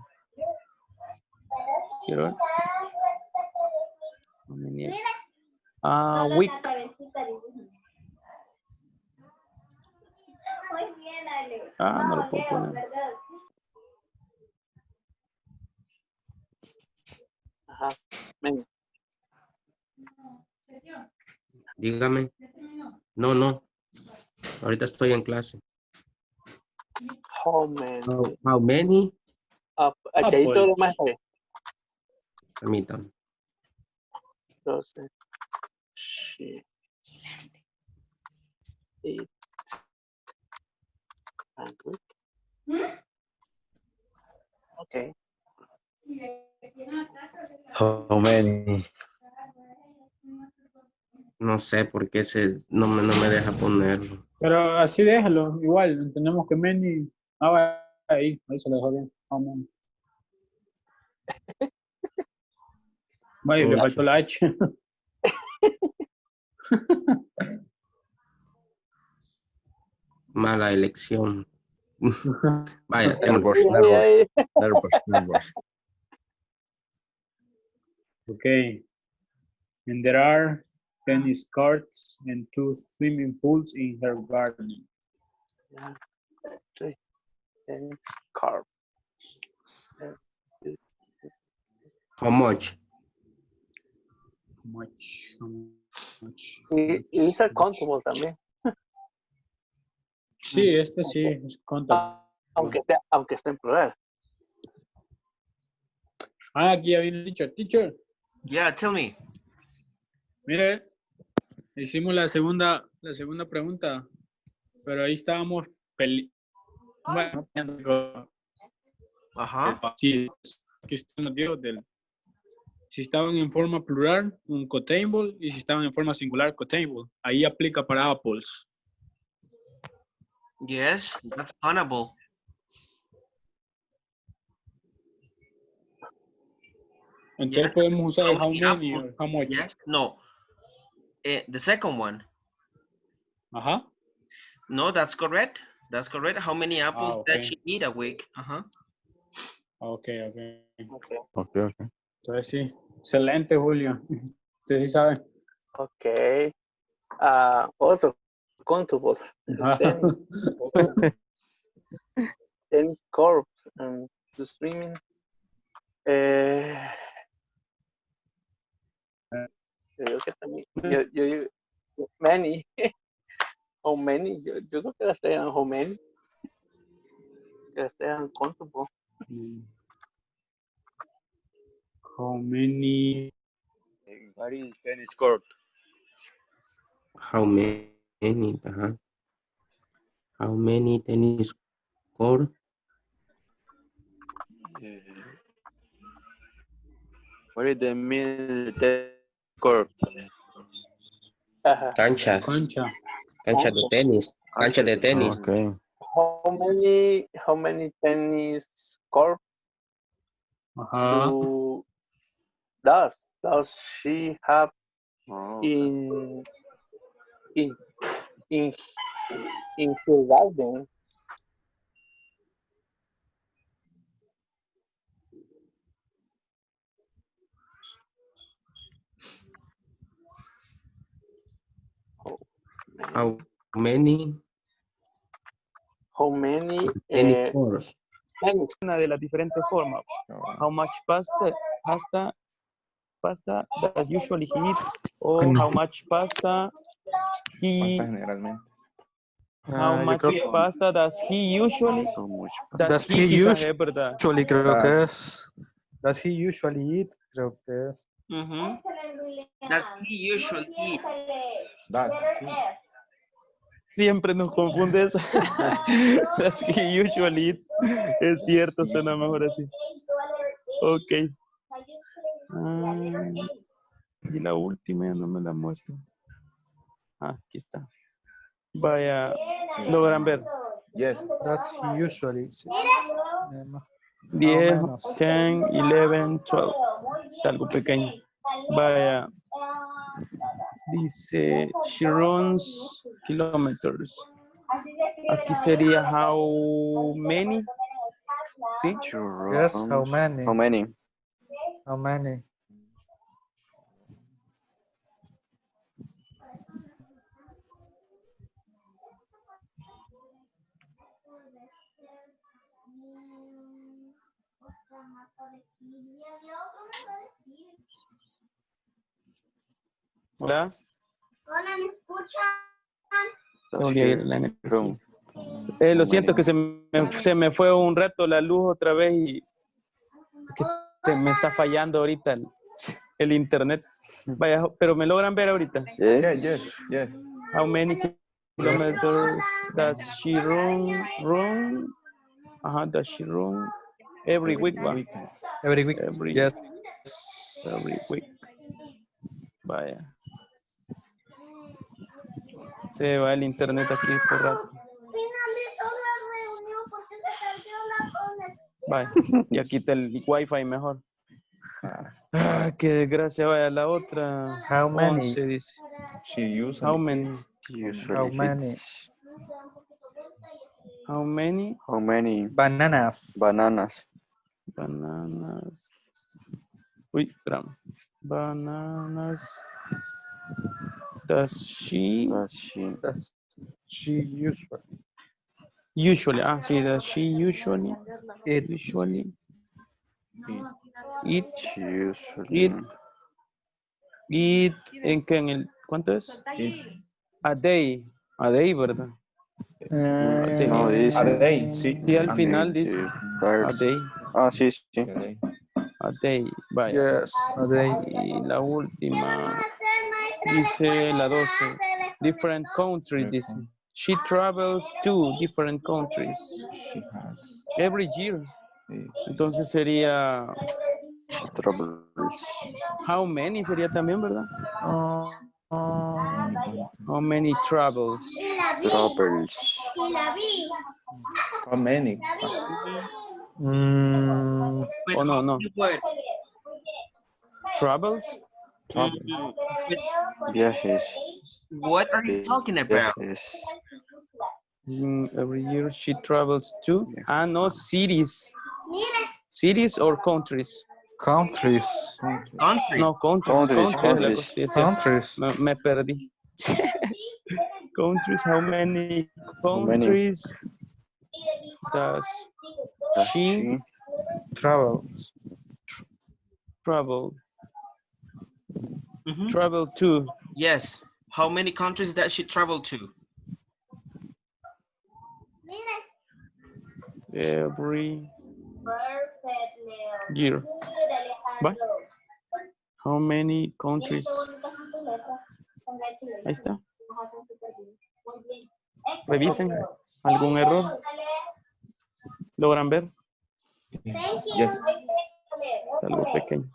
Quiero ver. How many? Ah, week. Muy bien, Ale. Ah, no lo puedo poner. Ajá. Venga. Dígame. No. Ahorita estoy en clase. How many? How many? Aquí hay todo más. Permítame. Entonces, she eat and week. Okay. How many? No sé por qué no me deja ponerlo. Pero así déjalo, igual, entendemos que many. Ah, ahí se lo dejó bien. How many. Vaya, le faltó la H. Mala elección. Vaya, Nervous. Okay. And there are tennis courts and 2 swimming pools in her garden. Yeah. Tennis card. How much? Much. Y dice contable también. Sí, este sí es contable. Aunque esté en plural. Ah, aquí ya viene el teacher. Yeah, tell me. Mire, hicimos la segunda pregunta, pero ahí estábamos bueno, Ajá. sí, aquí usted nos dio si estaban en forma plural, un cotable, y si estaban en forma singular, cotable. Ahí aplica para apples. Yes, that's honorable. Entonces podemos usar el how many apples? or how much. Yes. No. The second one. Ajá. No, that's correct. That's correct. How many apples okay. does she eat a week? Ajá. Okay. Okay. Entonces sí. Excelente, Julio. Usted sí sabe. Okay. Also contable. Tennis court and the streaming. Yo que también. Yo many. How many? Yo creo que las tengan how many. Que las tengan contable. How many? What is tennis court? How many? Ajá. How many tennis court? What is the mean tennis court? Cancha de tenis. Cancha de tenis. Okay. How many tennis court Ajá. does she have Oh, in in in in her garden? How many How many courts? tennis? Una de las diferentes formas. How much pasta does usually he eat? O how much pasta he generalmente. how Yo much creo que pasta does he usually How much does does he he quizás es verdad. usually creo que Does, es. Does he usually eat? Creo que es. Mhm. Does he usually eat? does. Siempre nos confunde eso. Does he usually eat? Es cierto, suena mejor así. Ok. Y la última ya no me la muestro. Aquí está. Vaya, logran ver. Yes. Does he usually? Sí. 10, menos. 10, 11, 12. Está algo pequeño. Vaya. Dice, she runs kilometers. Aquí sería how many. ¿Sí? Yes, how many? How many? How many? Hola. Hola, ¿me escuchan? Se volvió a ir la energía. Run. Lo siento que se me fue un rato la luz otra vez y que me está fallando ahorita el internet. Vaya, pero me logran ver ahorita. Yes, yes, yes. How many kilometers does she run? Does she run every week? Va. Weekend. Every week. Every Yes. week. Vaya. Se va el internet aquí por rato. Finalizó la reunión porque se perdió la conexión. Vaya. Y aquí está el wifi mejor. Qué desgracia. Vaya, la otra. How many? 11 dice. She usually How many? Usually How many? hits. How many How many Bananas. bananas? bananas? Uy, espérame. Bananas. Does she Does she? Does she usually usually? Sí, does she usually eat? eat She usually. eat en qué en el ¿cuánto es? A day, ¿verdad? A day. No, A dice. day, sí. Y al A final day. dice a Times. day, Ah, sí, sí. A day. a day, vaya. Yes, a day. Y la última dice la 12. Different countries, dice. She travels to different countries She has. every year. Sí. Entonces sería She travels. how many sería también, ¿verdad? How many travels? Travels. Sí, la vi. How many? With Oh, how no. many what? Travels? With Viajes. what are you talking about? Viajes. Every year she travels to no cities. Mira. Cities or countries? Countries. Country. No, countries. Countries. Sí, sí. Countries. Me perdí. Countries, how many How many? countries does Does she she? Travels. travel Mhm. travel to? Yes. How many countries that she traveled to? Every year. ¿Va? How many countries? Ahí está. Revisen. ¿Algún error? ¿Logran ver? Yes. Algo pequeño.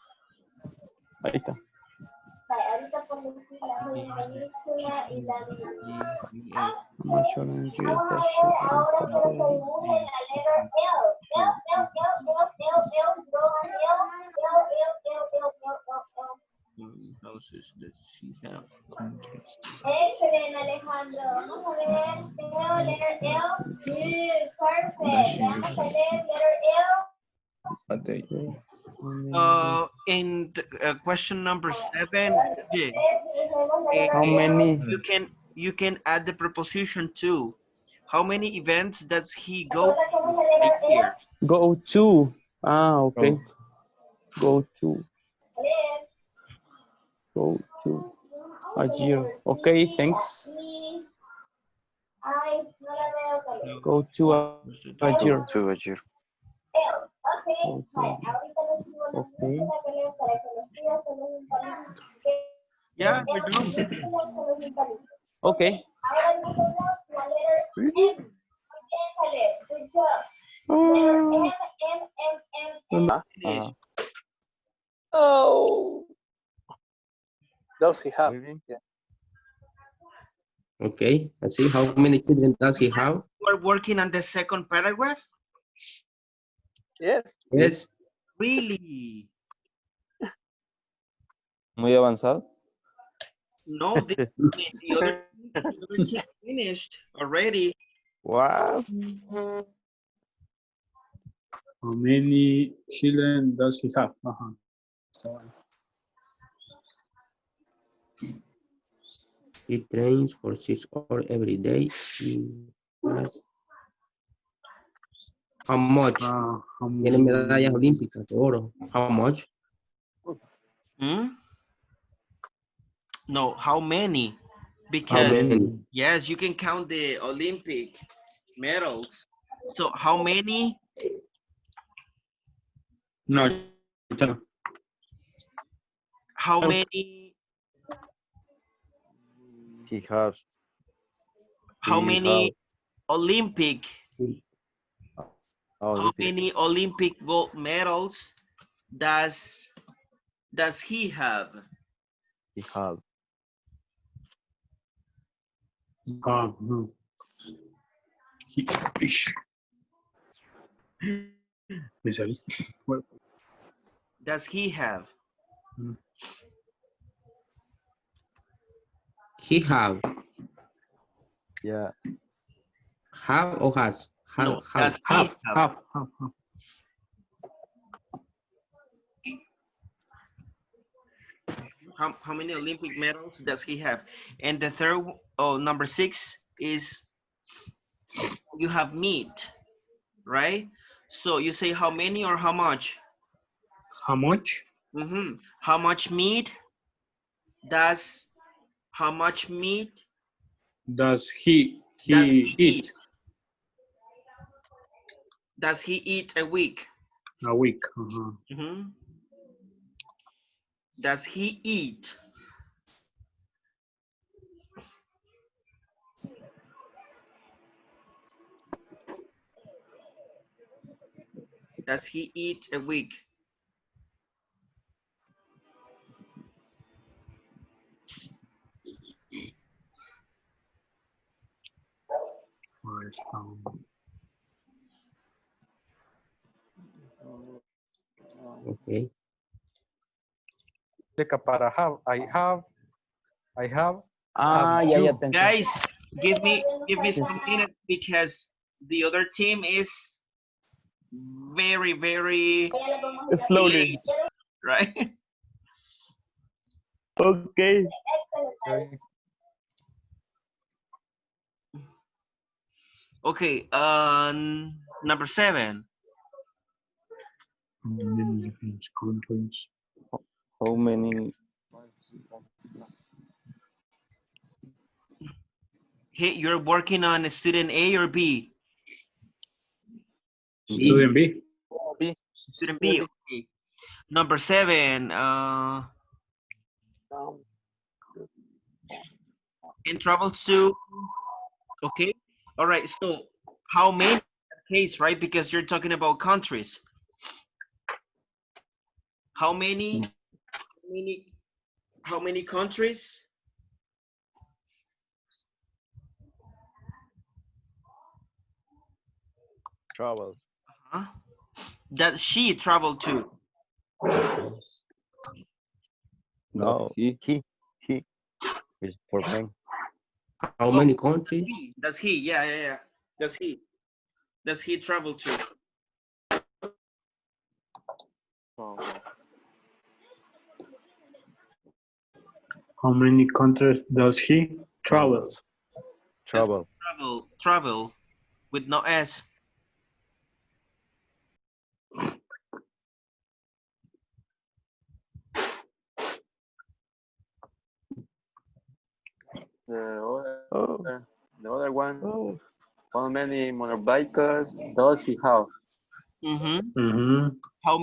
Ahí está. much orange juice does sugar contain? Houses that she have. Excellent, Alejandro. Vamos a ver. Letter L. Good. Perfect. Vamos a leer letter L. In question number 7, yeah, How many? you can add the preposition to. How many events does he go to a year? Go to. Ah, okay. Go to. Go to. A year. Okay, thanks. Go to a year. To a year. Okay. Yeah, we're done. Okay. Finish. Oh, does he have? Yeah. Okay, let's see. How many children does he have? We're working on the second paragraph. Yes. Yes. Really? Muy avanzado. No, the other team finished already. Wow. How many children does he have? He trains for 6 hours every day. How much? Tiene medallas olímpicas de oro. How much? No, how many? Because yes, you can count the Olympic medals. So how many? No. How many? He has. How many Olympic? How many Olympic gold medals does he have? He has. Does he have? He have. Yeah. Have or has? No, does he have? How many Olympic medals does he have? And the third, number 6 is you have meat, right? So you say how many or how much? How much? How much meat does he eat? Does he eat a week? A week. Does he eat? Does he eat a week? Okay. Para have, I have. Yeah. Guys, give me some minutes because the other team is very slowly, late, right? Okay. Okay, number 7. How many? Hey, you're working on student A or B? Student B. Student B, okay. Number 7, and travels to, okay. All right, so how many case, right? Because you're talking about countries. How many countries travel. Huh? That she traveled to. No, he is for men. How Oh, many countries? that's he. Yeah. That's he. Does he travel to? How many countries does he travel? Travel. Travel with no S. The other one. Oh. How many motorbikes does he have? How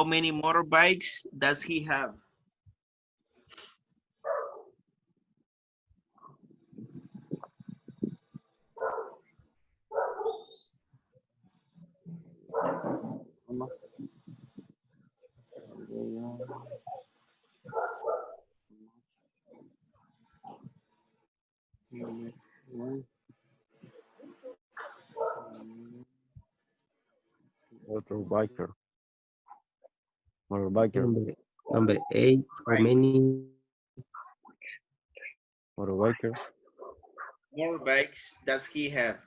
many motorbikes does he have? Motorbiker. Motorbiker. Number 8. How many? Motorbiker. Motorbikes does he have?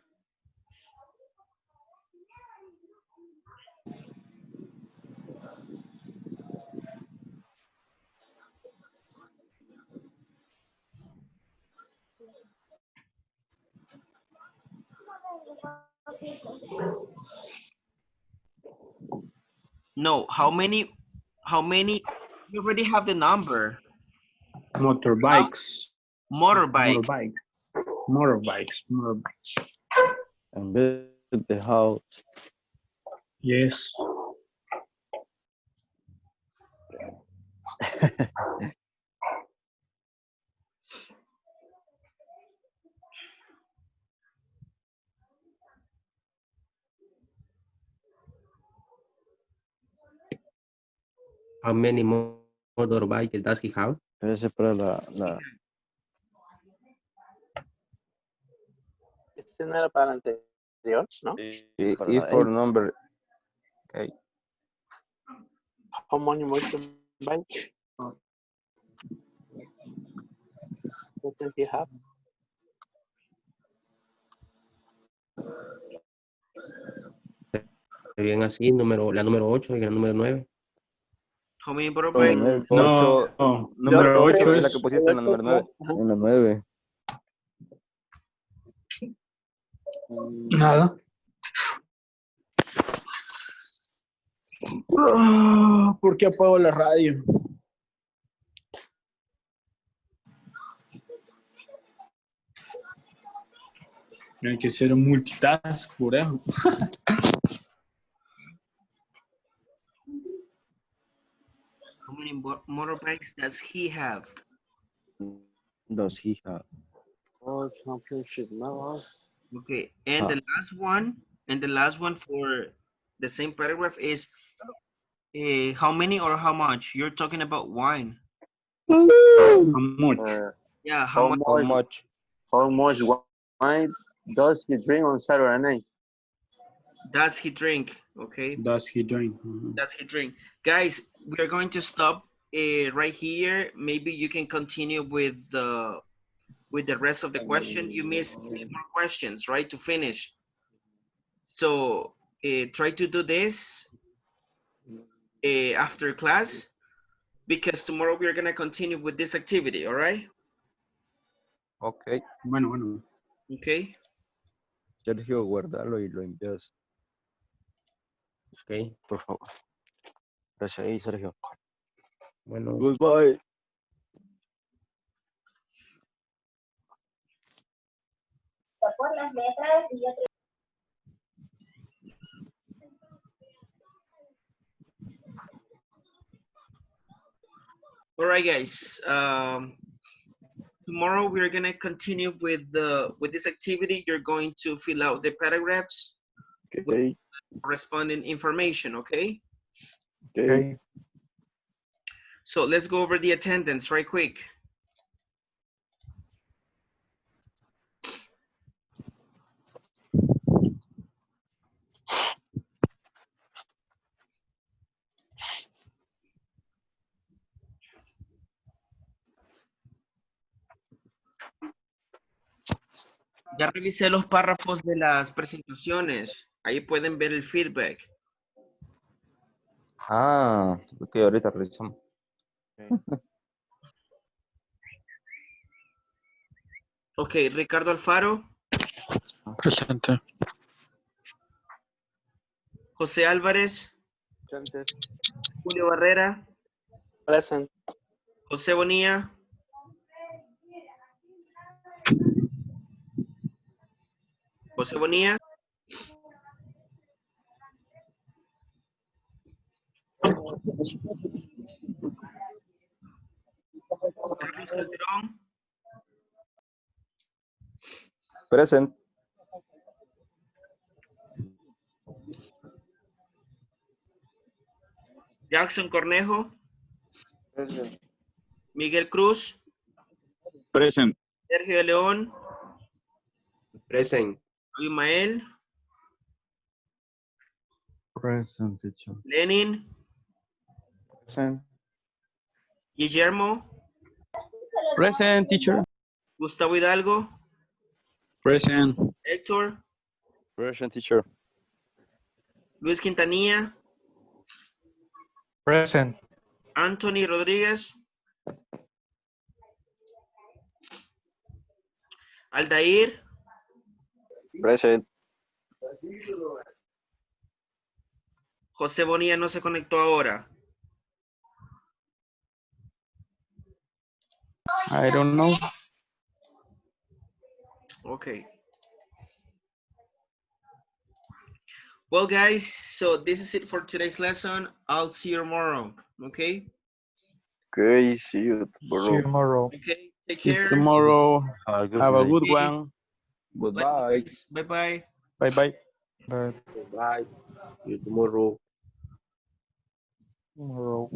No, how many, you already have the number. Motorbikes. Motorbike. Motorbikes. And build the house. Yes. How many motorbikes does he have? Ese para la... Este no era para el anterior, ¿no? Is for number 8. How many motorbikes does he have? Bien así, la número 8 y la número 9. How many motorbikes? No, número 8 es la que es... pusiste en la número 9. En la 9. Nada. ¿Por qué apago la radio? Hay que ser un multitask, por eso. How many motorbikes does he have? Does he have? World Championship medals. Okay, and the last one for the same paragraph is how many or how much? You're talking about wine. How much? Yeah, how much? How much wine does he drink on Saturday night? Does he drink? Okay. Does he drink? Does he drink? Guys, we are going to stop right here. Maybe you can continue with the rest of the question. You missed 8 more questions, right, to finish. So try to do this after class, because tomorrow we are going to continue with this activity, all right? Ok. Bueno. Okay. Sergio, guárdalo y lo envías. Ok. Por favor. Gracias ahí, Sergio. Bueno. Goodbye. Por las letras y yo All right, guys. Tomorrow we're gonna continue with this activity. You're going to fill out the paragraphs with corresponding information. Okay. Okay. So let's go over the attendance right quick. Ya revisé los párrafos de las presentaciones. Ahí pueden ver el feedback. Ah, ok, ahorita revisamos. Ok, Ricardo Alfaro, Presente. José Álvarez, Presente. Julio Barrera, Present. José Bonilla, José Bonilla, Carlos Calderón, Present. Jackson Cornejo, Present. Miguel Cruz, Present. Sergio de León, Present. Abimael, Present, teacher. Lenin, Present. Guillermo, Present, teacher. Gustavo Hidalgo, Present. Héctor, Present, teacher. Luis Quintanilla, Present. Anthony Rodríguez, Aldair, Present. José Bonilla no se conectó ahora. I don't know. Okay. Well, guys, so this is it for today's lesson. I'll see you tomorrow. Okay. Okay, see you See tomorrow. you tomorrow. Okay. Take See you care. tomorrow. Have Have a day. good Okay. one. Goodbye. Bye bye. Bye bye. Bye. Bye. See you tomorrow. Tomorrow.